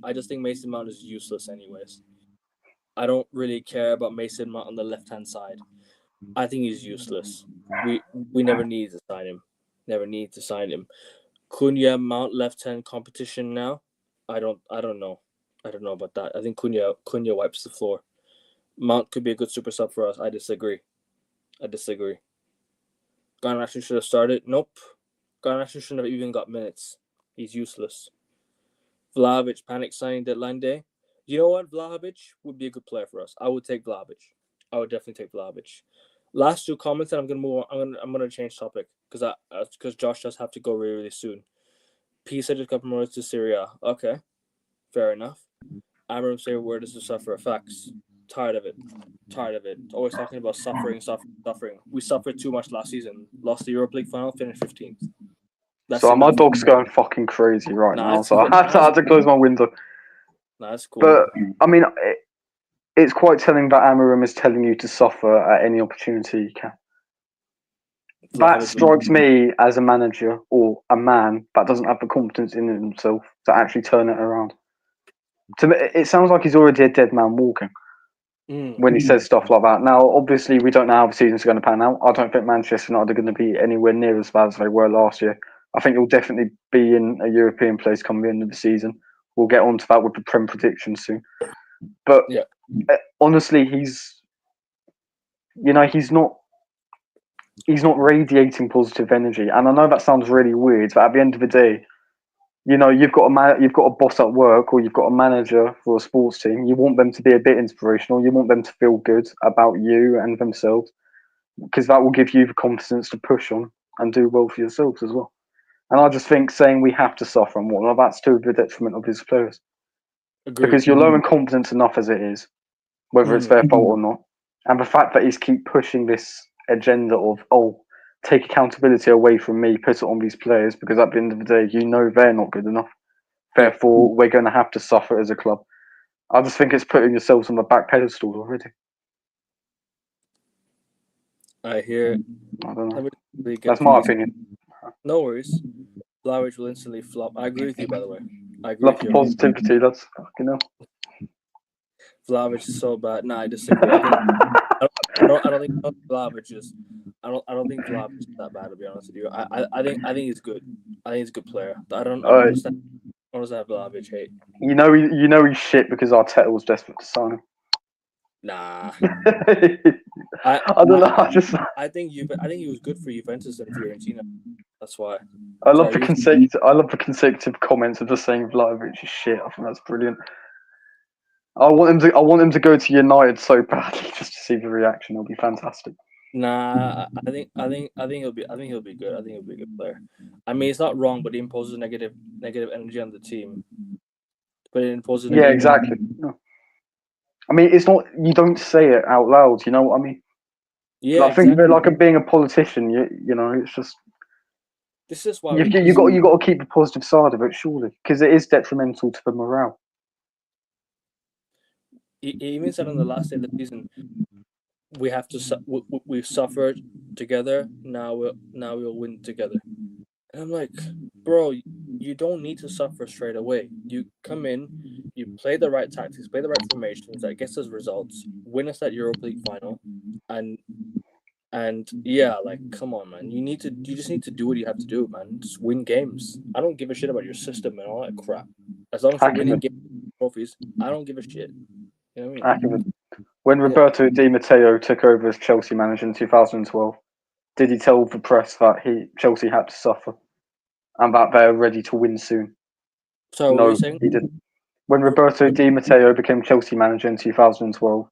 I just think Mason Mount is useless anyways. I don't really care about Mason Mount on the left-hand side. I think he's useless. We never need to sign him. Cunha Mount left-hand competition now. I don't know about that. I think Cunha wipes the floor. Mount could be a good super sub for us. I disagree. Garnacho should have started. Nope. Garnacho shouldn't have even got minutes. He's useless. Vlahovic panic signing deadline day. You know what? Vlahovic would be a good player for us. I would take Vlahovic. I would definitely take Vlahovic. Last 2 comments, and I'm gonna move on. I'm gonna change topic because Josh does have to go really, really soon. Pisa just got promoted to Syria. Okay, fair enough. Amram say word is to suffer effects. Tired of it. Always talking about suffering. We suffered too much last season. Lost the Europa League final, finished 15th. So my dog's going fucking crazy right now, so I had to close my window. That's cool. But I mean, it's quite telling that Amarim is telling you to suffer at any opportunity you can. That strikes me as a manager or a man that doesn't have the competence in himself to actually turn it around. To me, it sounds like he's already a dead man walking when he says stuff like that. Now, obviously, we don't know how the season's going to pan out. I don't think Manchester United are going to be anywhere near as bad as they were last year. I think he'll definitely be in a European place come the end of the season. We'll get onto that with the Prem predictions soon. But honestly, he's not radiating positive energy. And I know that sounds really weird, but at the end of the day, you've got a boss at work or you've got a manager for a sports team. You want them to be a bit inspirational. You want them to feel good about you and themselves, because that will give you the confidence to push on and do well for yourselves as well. And I just think saying we have to suffer and whatnot, that's to the detriment of his players. Agreed. Because you're low in confidence enough as it is, whether it's their fault or not. And the fact that he's keep pushing this agenda of, take accountability away from me, put it on these players, because at the end of the day, they're not good enough. Therefore, we're going to have to suffer as a club. I just think it's putting yourselves on the back pedestal already. I hear it. I don't know. That's my opinion. No worries. Vlahovic will instantly flop. I agree with you, by the way. Love the positivity. That's fucking hell. Vlahovic is so bad. Nah, I disagree. I don't think Vlahovic is. I don't think Vlahovic is that bad, to be honest with you. I think he's good. I think he's a good player. I don't understand. I don't understand Vlahovic hate. You know he's shit because Arteta was desperate to sign him. Nah. I don't know. I think he was good for Juventus and Fiorentina. That's why. I love the consecutive comments of just saying Vlahovic is shit. I think that's brilliant. I want him to go to United so badly just to see the reaction. It'll be fantastic. Nah, I think he'll be good. I think he'll be a good player. I mean, it's not wrong, but he imposes negative energy on the team. But it imposes. Yeah, exactly. No. I mean, it's not. You don't say it out loud. You know what I mean? Yeah, I think of it like being a politician. You know, it's just. This is why You got to keep the positive side of it, surely, because it is detrimental to the morale. he even said on the last day of the season, we've suffered together. Now we'll win together. And I'm like, bro, you don't need to suffer straight away. You come in, you play the right tactics, play the right formations that gets us results, win us that Europa League final, and yeah, like, come on, man. You just need to do what you have to do, man. Just win games. I don't give a shit about your system and all that crap. As long as you're winning trophies, I don't give a shit. You know what I mean? When Roberto Di Matteo took over as Chelsea manager in 2012, did he tell the press that Chelsea had to suffer and that they're ready to win soon? So what are you saying? He didn't. When Roberto Di Matteo became Chelsea manager in 2012,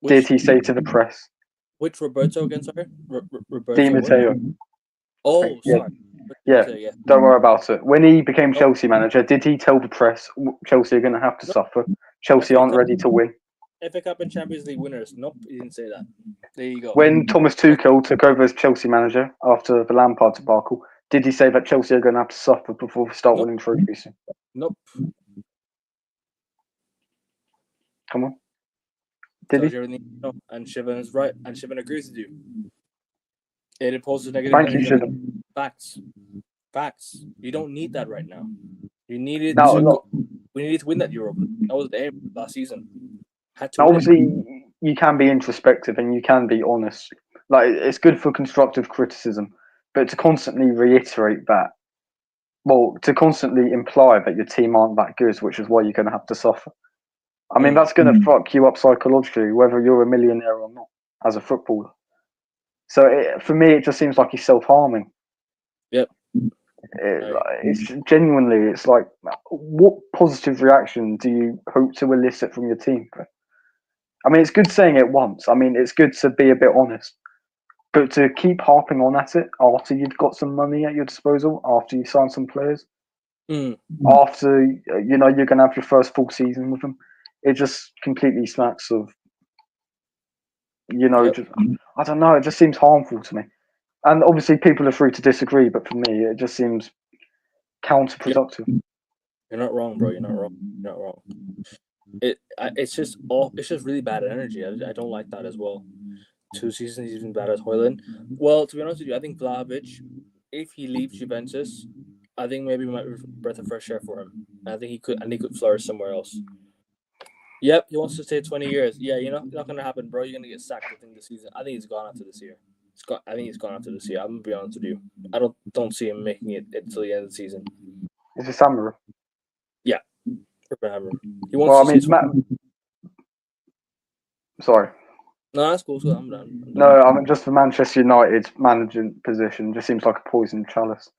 did he say to the press? Which Roberto again? Sorry, Roberto Di Matteo. Oh, sorry. Yeah, don't worry about it. When he became Chelsea manager, did he tell the press Chelsea are going to have to suffer? Chelsea aren't ready to win. FA Cup and Champions League winners. Nope, he didn't say that. There you go. When Thomas Tuchel took over as Chelsea manager after the Lampard debacle, did he say that Chelsea are going to have to suffer before we start winning trophies? Nope. Come on. Did he? And Shivan is right, and Shivan agrees with you. It imposes negative. Thank you, Shivan. Facts. You don't need that right now. You needed we needed to win that Europa. That was the aim last season. Obviously, you can be introspective and you can be honest. Like, it's good for constructive criticism, but to constantly reiterate that, to constantly imply that your team aren't that good, which is why you're going to have to suffer. I mean, that's going to fuck you up psychologically, whether you're a millionaire or not, as a footballer. So for me, it just seems like he's self-harming. Yep. It's genuinely, it's like, what positive reaction do you hope to elicit from your team? I mean, it's good saying it once. I mean, it's good to be a bit honest. But to keep harping on at it after you've got some money at your disposal, after you sign some players, after, you're going to have your first full season with them, it just completely smacks of, I don't know, it just seems harmful to me. And obviously people are free to disagree, but for me, it just seems counterproductive. You're not wrong, bro. You're not wrong. It's just really bad energy. I don't like that as well. 2 seasons he's been bad as Højlund. Well, to be honest with you, I think Vlahovic, if he leaves Juventus, I think maybe it might be a breath of fresh air for him. I think he could flourish somewhere else. Yep, he wants to stay 20 years. Yeah, not gonna happen, bro. You're gonna get sacked I think this season. I think he's gone after this year. I think he's gone after this year. I'm gonna be honest with you. I don't see him making it until the end of the season. Is it summer? Yeah. He wants Sorry. No, that's cool. So I'm done. No, I mean, just for Manchester United's managing position, just seems like a poison chalice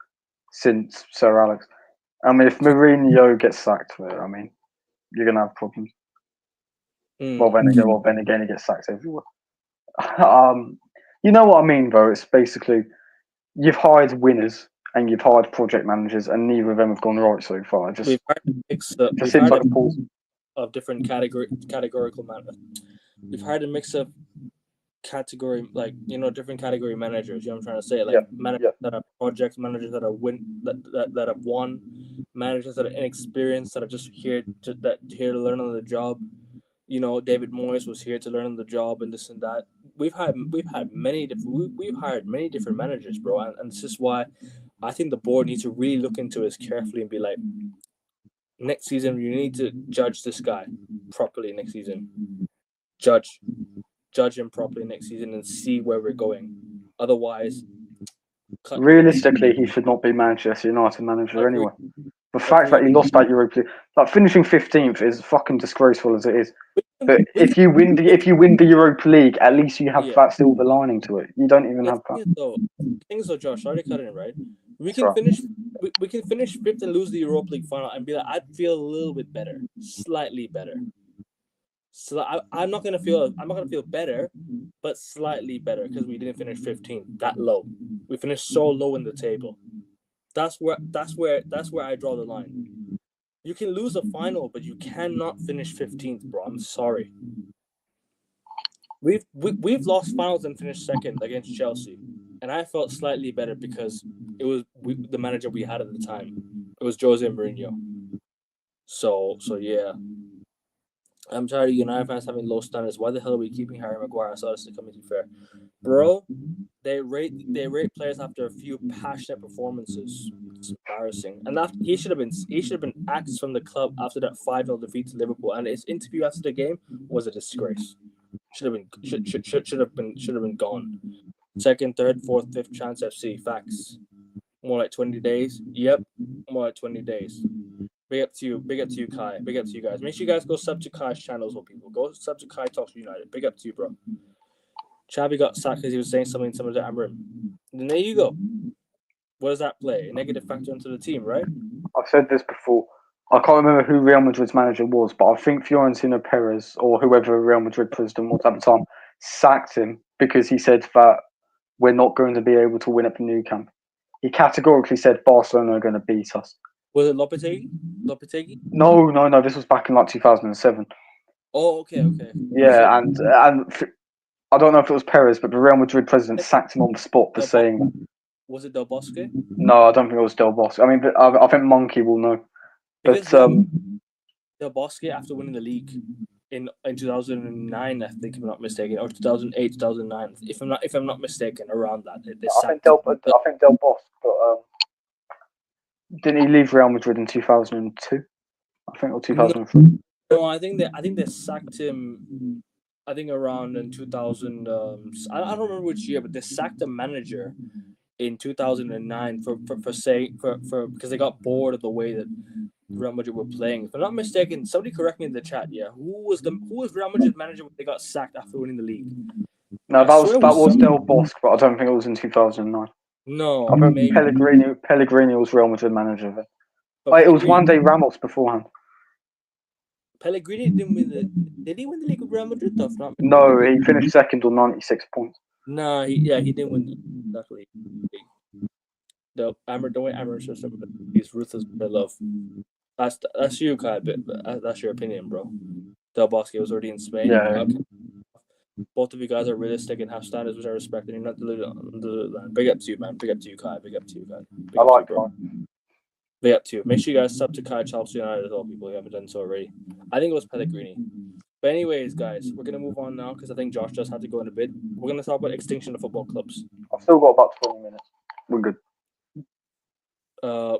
since Sir Alex. I mean, if Mourinho gets sacked for it, I mean, you're gonna have problems. Well, then again, he gets sacked everywhere. You know what I mean, though? It's basically you've hired winners and you've hired project managers, and neither of them have gone right so far. We've hired a mix of different categorical managers. We've hired a mix of category, different category managers. You know what I'm trying to say? Managers that are project managers that are that have won, managers that are inexperienced that are just here to learn on the job. David Moyes was here to learn on the job and this and that. We've hired many different managers, bro, and this is why I think the board needs to really look into this carefully and be like, next season you need to judge this guy properly. Next season, judge him properly next season and see where we're going. Otherwise, realistically, he should not be Manchester United manager anyway. The fact that he lost that Europa League, like finishing 15th, is fucking disgraceful as it is. But if you win the Europa League, at least you have that silver lining to it. You don't even have that. Things though, Josh. Sorry to cut in, right? We can finish 5th and lose the Europa League final and be like, I'd feel a little bit better, slightly better. So I'm not gonna feel better, but slightly better because we didn't finish 15th, that low. We finished so low in the table. That's where I draw the line. You can lose a final, but you cannot finish 15th, bro. I'm sorry. We've lost finals and finished second against Chelsea and I felt slightly better because it was the manager we had at the time. It was Jose Mourinho. So yeah. I'm tired of United fans having low standards. Why the hell are we keeping Harry Maguire? I saw this coming to fair, bro. They rate players after a few passionate performances. It's embarrassing. And after, he should have been axed from the club after that 5-0 defeat to Liverpool. And his interview after the game was a disgrace. Should have been gone. Second, third, fourth, fifth chance FC. Facts. More like 20 days. Yep. More like 20 days. Big up to you, Kai. Big up to you guys. Make sure you guys go sub to Kai's channel as well, people. Go sub to Kai Talks United. Big up to you, bro. Xavi got sacked because he was saying something similar to Amrim. And there you go. What does that play? A negative factor into the team, right? I've said this before. I can't remember who Real Madrid's manager was, but I think Florentino Perez or whoever Real Madrid president was at the time sacked him because he said that we're not going to be able to win at the Nou Camp. He categorically said Barcelona are going to beat us. Was it Lopetegui? No. This was back in like 2007. Oh, okay. Yeah, and I don't know if it was Perez, but the Real Madrid president sacked him on the spot for saying that. Was it Del Bosque? No, I don't think it was Del Bosque. I mean, I think Monkey will know. But Del Bosque, after winning the league in 2009, I think, if I'm not mistaken, or 2008, 2009, if I'm not mistaken, around that. I think Del Bosque, but didn't he leave Real Madrid in 2002? I think, or 2003. No, I think they sacked him. I think around in 2000. I don't remember which year, but they sacked the manager in 2009 for because they got bored of the way that Real Madrid were playing. If I'm not mistaken, somebody correct me in the chat. Yeah, who was Real Madrid's manager when they got sacked after winning the league? No, that was Del Bosque, but I don't think it was in 2009. No, I think Pellegrini was Real Madrid manager then. It was one day Ramos beforehand. Pellegrini didn't win Did he win the league with Real Madrid? No, he finished second on 96 points. No, he didn't win that league. Don't wait, Amber. He's ruthless with love. That's you, Kai. But that's your opinion, bro. Del Bosque was already in Spain. Yeah. Okay. Both of you guys are realistic and have standards, which I respect, and you're not deluded. Big up to you, man. Big up to you, Kai. Big up to you, Kai. I like Kai. Big up to you. Make sure you guys sub to Kai Talks United as well, people who haven't done so already. I think it was Pellegrini. But anyways, guys, we're going to move on now because I think Josh just had to go in a bit. We're going to talk about Extinction of football clubs. I've still got about 20 minutes. We're good.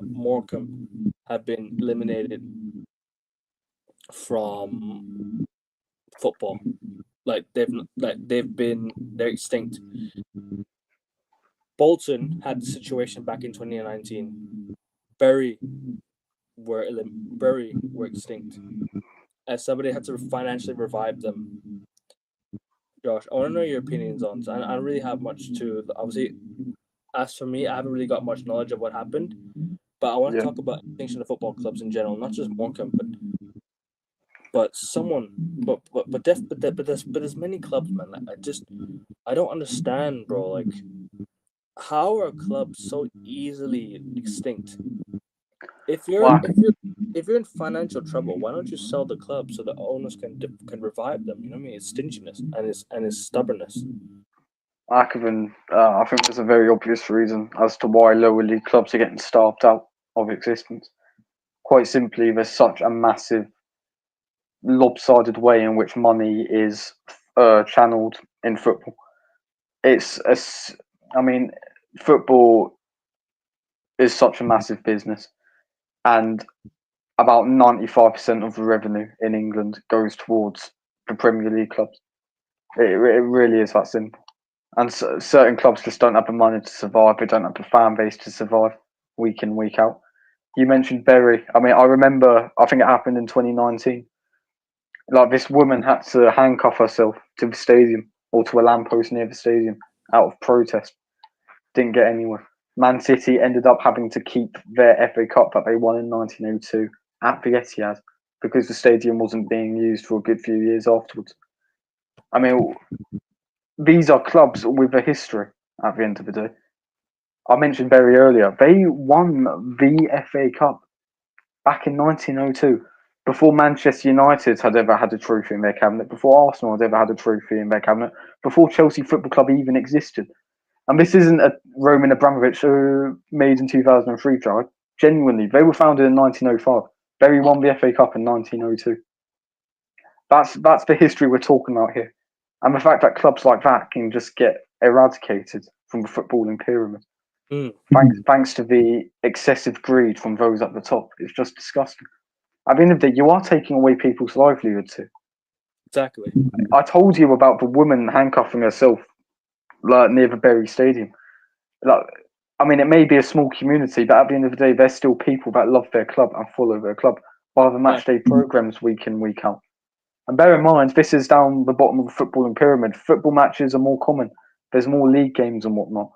Morecambe have been eliminated from football. They're extinct. Bolton had the situation back in 2019. Bury were extinct, as somebody had to financially revive them. Josh, I want to know your opinions on this. I don't really have much to. Obviously, as for me, I haven't really got much knowledge of what happened, but I want to talk about extinction of football clubs in general, not just Morecambe, but there's many clubs, man. I don't understand, bro. Like, how are clubs so easily extinct? If you're in financial trouble, why don't you sell the club so the owners can revive them? You know what I mean? It's stinginess and it's stubbornness. I think there's a very obvious reason as to why lower league clubs are getting starved out of existence. Quite simply, there's such a massive lopsided way in which money is channeled in football. Football is such a massive business, and about 95% of the revenue in England goes towards the Premier League clubs. It really is that simple. And certain clubs just don't have the money to survive. They don't have the fan base to survive week in, week out. You mentioned Bury. I mean, I remember, I think it happened in 2019. Like, this woman had to handcuff herself to the stadium or to a lamppost near the stadium out of protest. Didn't get anywhere. Man City ended up having to keep their FA Cup that they won in 1902 at the Etihad because the stadium wasn't being used for a good few years afterwards. I mean, these are clubs with a history at the end of the day. I mentioned Bury earlier. They won the FA Cup back in 1902 before Manchester United had ever had a trophy in their cabinet, before Arsenal had ever had a trophy in their cabinet, before Chelsea Football Club even existed. And this isn't a Roman Abramovich made in 2003 drive. Genuinely, they were founded in 1905. Bury won the FA Cup in 1902. That's the history we're talking about here. And the fact that clubs like that can just get eradicated from the footballing pyramid, thanks to the excessive greed from those at the top, is just disgusting. At the end of the day, you are taking away people's livelihoods here. Exactly. I told you about the woman handcuffing herself near the Bury Stadium. I mean, it may be a small community, but at the end of the day, there's still people that love their club and follow their club by the match day programs week in, week out. And bear in mind, this is down the bottom of the footballing pyramid. Football matches are more common. There's more league games and whatnot.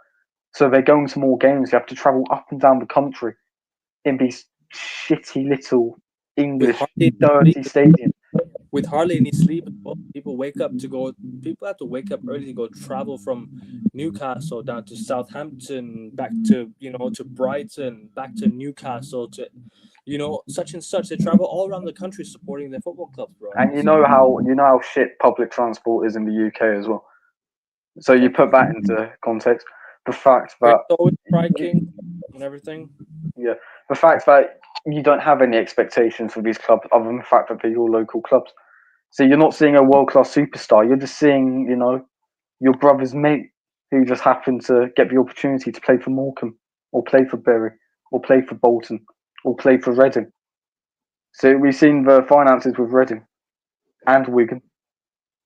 So they're going to more games. You have to travel up and down the country in these shitty little English dirty stadiums. With hardly any sleep, people have to wake up early to go travel from Newcastle down to Southampton, back to to Brighton, back to Newcastle, to such and such. They travel all around the country supporting their football clubs, bro. And you know how shit public transport is in the UK as well. So you put that into context. The fact that always striking and everything. Yeah, the fact that you don't have any expectations for these clubs other than the fact that they're your local clubs. So you're not seeing a world-class superstar. You're just seeing, your brother's mate who just happened to get the opportunity to play for Morecambe or play for Bury or play for Bolton or play for Reading. So we've seen the finances with Reading and Wigan.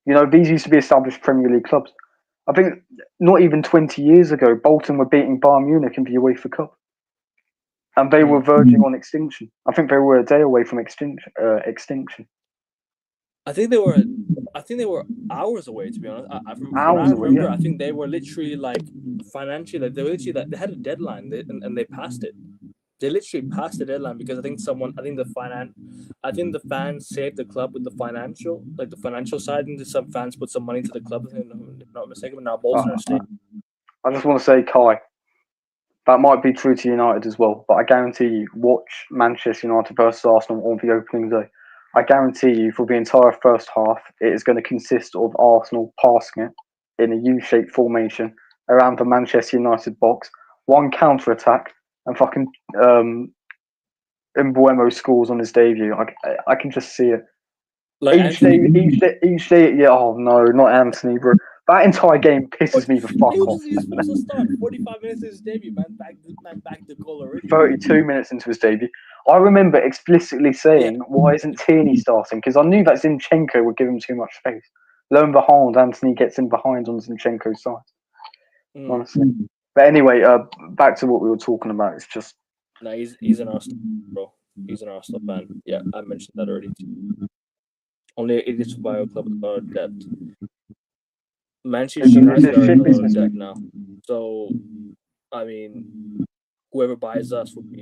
These used to be established Premier League clubs. I think not even 20 years ago, Bolton were beating Bayern Munich in the UEFA Cup. And they were verging on extinction. I think they were a day away from extinction. I think they were hours away. To be honest, I think they were literally financially, they had a deadline, and they passed it. They literally passed the deadline because I think the fans saved the club with the financial side, and some fans put some money into the club. If I'm not mistaken, but now Bolton are staying. I just want to say, Kai, that might be true to United as well, but I guarantee you, watch Manchester United versus Arsenal on the opening day. I guarantee you, for the entire first half, it is going to consist of Arsenal passing it in a U-shaped formation around the Manchester United box, one counter-attack, and fucking Mbuemo scores on his debut. I can just see it. Each day, yeah. Oh no, not Anthony, bro. That entire game pisses me the fuck off. He was supposed to start 45 minutes into his debut. Man back the goal already. 32 minutes into his debut. I remember explicitly saying, why isn't Tierney starting? Because I knew that Zinchenko would give him too much space. Lo and behold, Anthony gets in behind on Zinchenko's side. Honestly. But anyway, back to what we were talking about. It's just... No, he's an Arsenal bro. He's an Arsenal fan. Yeah, I mentioned that already. Only idiots buy a club with a lot of debt. Manchester United are in a lot of debt now. So, I mean, whoever buys us would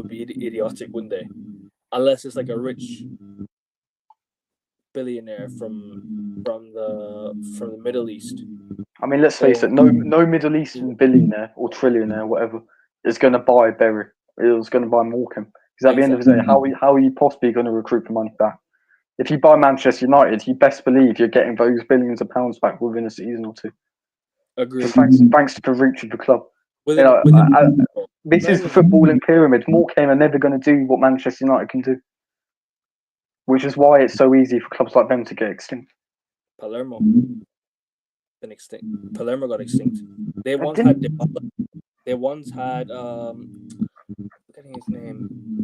be idiotic, wouldn't they? Unless it's like a rich billionaire from the Middle East. I mean, let's face it. No Middle Eastern billionaire or trillionaire, whatever, is going to buy Bury. It's going to buy Morecambe. Because at the end of the day, how are you possibly going to recruit the money back? If you buy Manchester United, you best believe you're getting those billions of pounds back within a season or two. Agreed. Thanks to the reach of the club. This is the footballing pyramid. Morecambe are never going to do what Manchester United can do, which is why it's so easy for clubs like them to get extinct. Palermo been extinct. Palermo got extinct. They once had Dybala. They once had forgetting his name.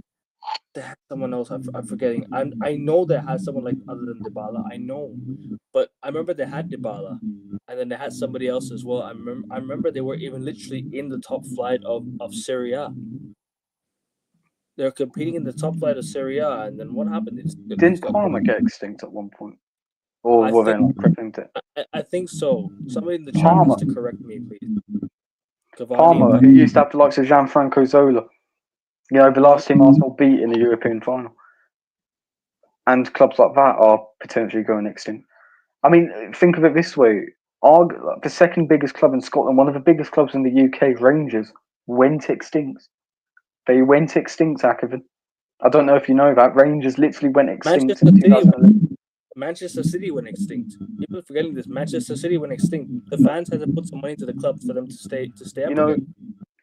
They had someone else. I'm forgetting. I know they had someone other than Dybala. I know, but I remember they had Dybala, and then they had somebody else as well. I remember they were even literally in the top flight of Serie A. They were competing in the top flight of Serie A, and then what happened? Didn't Parma get extinct at one point, or were they not crippling it? I think so. Somebody in the chat needs to correct me, please. Parma, who used to have the likes of Gianfranco Zola. The last team Arsenal beat in the European final. And clubs like that are potentially going extinct. I mean, think of it this way. The second biggest club in Scotland, one of the biggest clubs in the UK, Rangers, went extinct. They went extinct, Akavin. I don't know if you know that. Rangers literally went extinct in 2011. Manchester City went extinct. People are forgetting this. Manchester City went extinct. The fans had to put some money into the clubs for them to stay up again.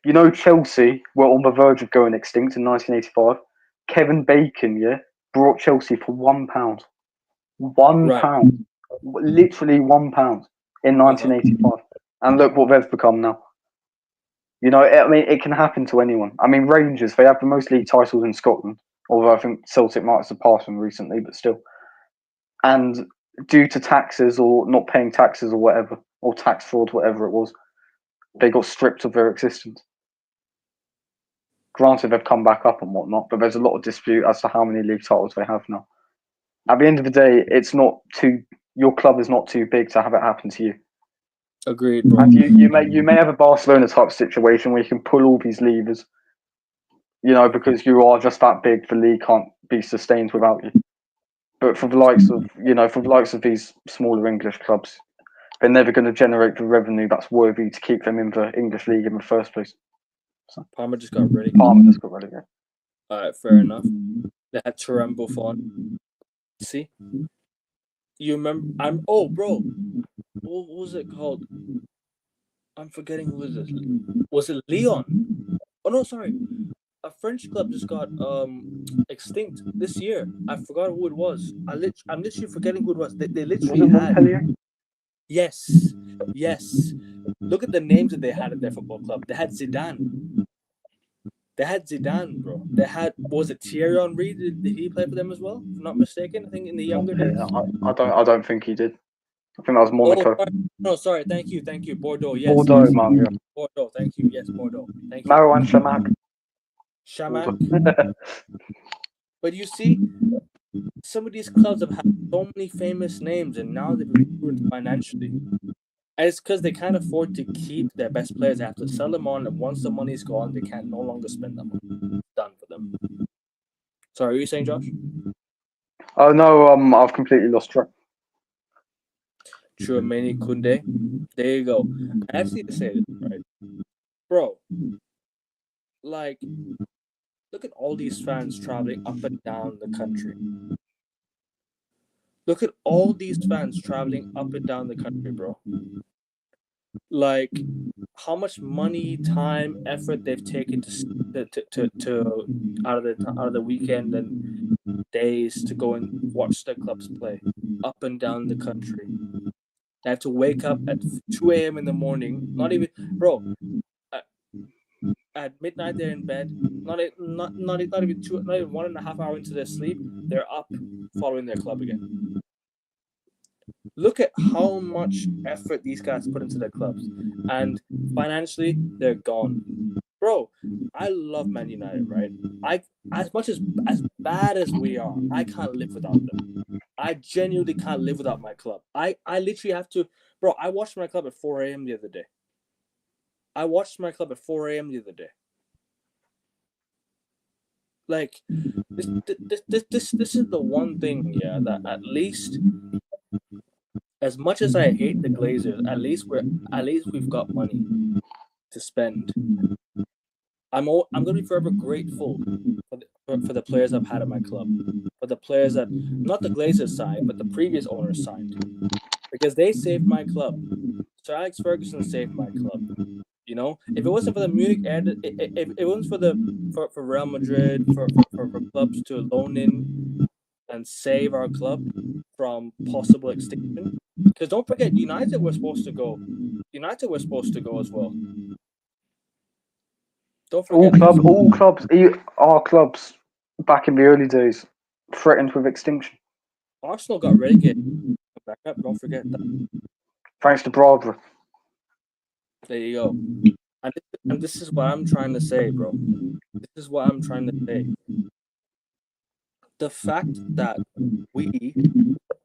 You know, Chelsea were on the verge of going extinct in 1985. Kevin Bacon, brought Chelsea for £1. Right. £1, literally £1 in 1985, and look what they've become now. You know, I mean, it can happen to anyone. I mean, Rangers, they have the most league titles in Scotland, although I think Celtic might have surpassed them recently, but still. And due to taxes or not paying taxes or whatever, or tax fraud, whatever it was, they got stripped of their existence. Granted, they've come back up and whatnot, but there's a lot of dispute as to how many league titles they have now. At the end of the day, your club is not too big to have it happen to you. Agreed, bro. And you may have a Barcelona type situation where you can pull all these levers, you know, because you are just that big. The league can't be sustained without you. But for the likes of these smaller English clubs, they're never going to generate the revenue that's worthy to keep them in the English league in the first place. So, Parma just got ready. Parma just got relegated. All right, fair enough. They had Turan Buffon. See, you remember? Bro, what was it called? I'm forgetting who it is. Was it Lyon? Oh no, sorry. A French club just got extinct this year. I forgot who it was. I'm literally forgetting who it was. They literally Was it had. Montpellier? Yes. Look at the names that they had at their football club. They had Zidane. Bro. They had, was it Thierry Henry? Did he play for them as well? If I'm not mistaken, I think in the younger days. I don't think he did. I think that was Monaco. Sorry. Thank you. Bordeaux. Yes. Bordeaux, man. Yeah. Bordeaux. Thank you. Yes, Bordeaux. Thank you. Marouane Chamac. But you see, some of these clubs have had so many famous names, and now they've been ruined financially. And it's because they can't afford to keep their best players. They have to sell them on, and once the money's gone, they can't no longer spend them. It's done for them. Sorry, are you saying, Josh? Oh no, I've completely lost track. Chouameni Koundé. There you go. I actually to say this, right? Bro, like, look at all these fans traveling up and down the country. Look at all these fans traveling up and down the country, bro. Like, how much money, time, effort they've taken to out of the weekend and days to go and watch their clubs play up and down the country. They have to wake up at 2 a.m. in the morning. Not even, bro. At midnight they're in bed. Not even 1.5 hours into their sleep, they're up following their club again. Look at how much effort these guys put into their clubs, and financially they're gone. Bro, I love Man United, right? As bad as we are, I can't live without them. I genuinely can't live without my club. I literally have to, bro. I watched my club at 4 a.m. the other day. Like, this is the one thing, that at least, as much as I hate the Glazers, at least we've got money to spend. I'm gonna be forever grateful for the players I've had at my club, for the players that, not the Glazers signed, but the previous owners signed, because they saved my club. Sir Alex Ferguson saved my club. You know, if it wasn't for the Munich, if it wasn't for Real Madrid, for clubs to loan in and save our club from possible extinction, because don't forget, United were supposed to go as well. Don't forget, Our clubs back in the early days threatened with extinction. Arsenal got relegated. Back up, don't forget that. Thanks to Bradley. There you go. And this is what I'm trying to say, bro. This is what I'm trying to say. The fact that we,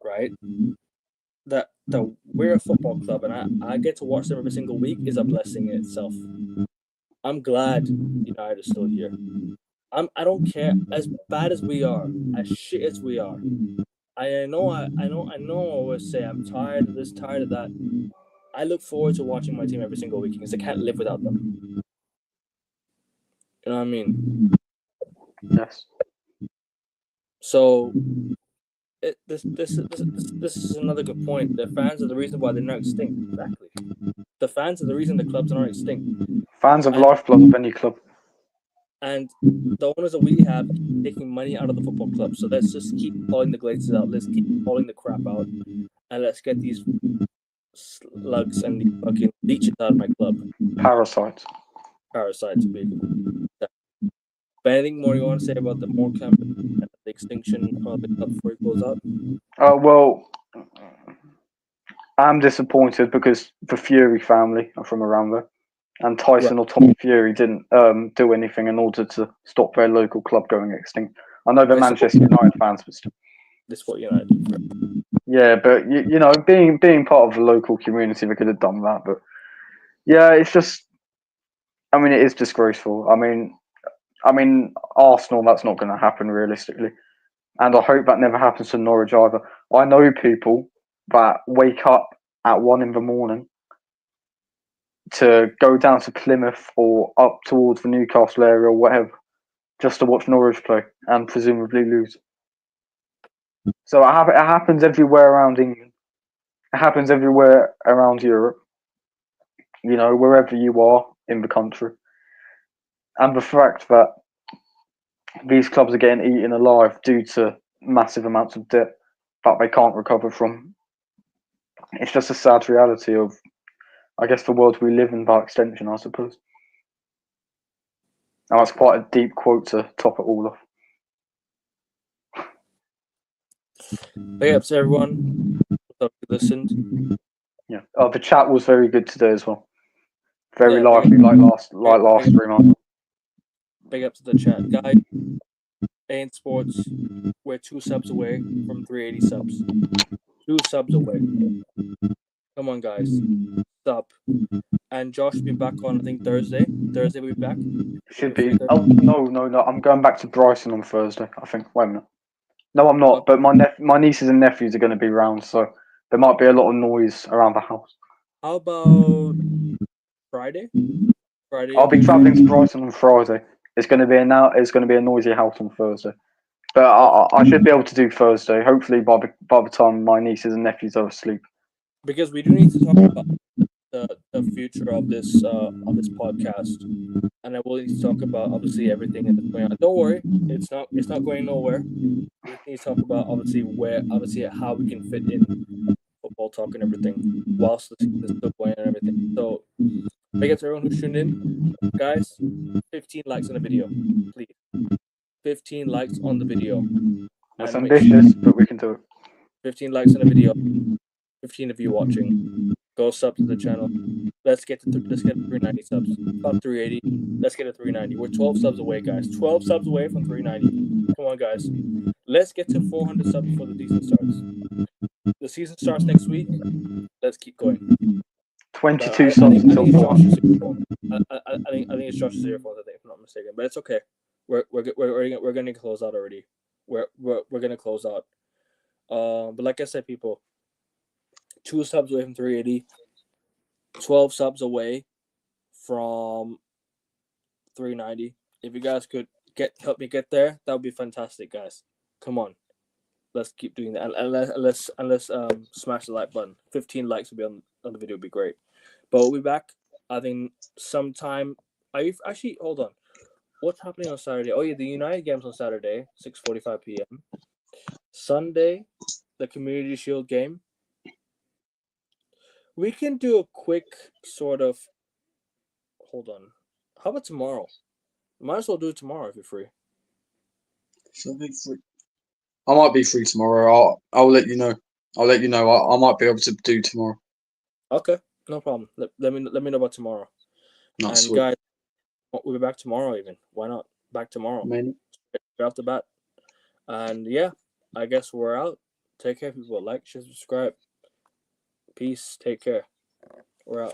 right, that we're a football club and I get to watch them every single week is a blessing in itself. I'm glad United is still here. I don't care, as bad as we are, as shit as we are. I know I always say I'm tired of this, tired of that. I look forward to watching my team every single week because I can't live without them. You know what I mean? Yes. So This is another good point. The fans are the reason why they're not extinct. Exactly. The fans are the reason the clubs are not extinct. Fans of And lifeblood of any club. and the owners that we have keep taking money out of the football club. So let's just keep calling the glazes out. Let's keep calling the crap out, and let's get these slugs and these fucking leeches out of my club. Parasites. Parasites, basically. But anything more you want to say about the Morecambe and the extinction of the club before we close out? Well, I'm disappointed because the Fury family are from around there, and Tyson or Tommy Fury didn't do anything in order to stop their local club going extinct. I know they're Manchester United fans, but still. They support United. Yeah, but you know, being part of the local community, they could have done that. But yeah, it's just, I mean, it is disgraceful. I mean, Arsenal, that's not going to happen realistically, and I hope that never happens to Norwich either. I know people that wake up at 1 a.m. to go down to Plymouth or up towards the Newcastle area or whatever, just to watch Norwich play and presumably lose. So it happens everywhere around England. It happens everywhere around Europe. You know, wherever you are in the country. And the fact that these clubs are getting eaten alive due to massive amounts of debt that they can't recover from. It's just a sad reality of, I guess, the world we live in by extension, I suppose. And that's quite a deep quote to top it all off. Big ups, everyone. Hope you listened. Yeah. The chat was very good today as well. Very Yeah, lively, like last 3 months. Big up to the chat, guys. AN Sports, we're 2 subs away from 380 subs. 2 subs away. Come on, guys. Sub. And Josh will be back on, I think, Thursday. Thursday we'll be back. Should be. Oh, no. I'm going back to Brighton on Thursday, I think. Wait a minute. No, I'm not. But my nieces and nephews are going to be around, so there might be a lot of noise around the house. How about Friday? I'll be travelling to Brighton on Friday. It's going to be a noisy house on Thursday. But I should be able to do Thursday. Hopefully by the time my nieces and nephews are asleep. Because we do need to talk about the future of this podcast, and I will need to talk about obviously everything that's going on. Don't worry, it's not going nowhere. We need to talk about obviously how we can fit in football talk and everything whilst the season is still going and everything. So, big up to everyone who's tuned in, guys. 15 likes on the video, please. 15 likes on the video. That's ambitious, but we can do it. 15 likes on the video. 15 of you watching. Go sub to the channel. Let's get 390 subs. About 380. Let's get to 390. We're 12 subs away, guys. 12 subs away from 390. Come on, guys. Let's get to 400 subs before the season starts. The season starts next week. Let's keep going. 22 subs until 400. I think it's Josh's fault, if I'm not mistaken. But it's okay. We're gonna close out already. We're gonna close out. But like I said, people, 2 subs away from 380, 12 subs away from 390. If you guys could help me get there, that would be fantastic, guys. Come on, let's keep doing that. And let's smash the like button. 15 likes will be on the video, would be great. But we'll be back, I think, sometime. Actually, hold on. What's happening on Saturday? Oh yeah, the United game's on Saturday, 6:45 p.m. Sunday, the Community Shield game. We can do a quick sort of. Hold on. How about tomorrow? Might as well do it tomorrow if you're free. Should I be free? I might be free tomorrow. I'll let you know. I might be able to do tomorrow. Okay, no problem. Let me know about tomorrow. Not and sweet. guys, we'll be back tomorrow. Even why not? Back tomorrow. Maybe. Straight off the bat. And yeah, I guess we're out. Take care, people. Like, share, subscribe. Peace. Take care. We're out.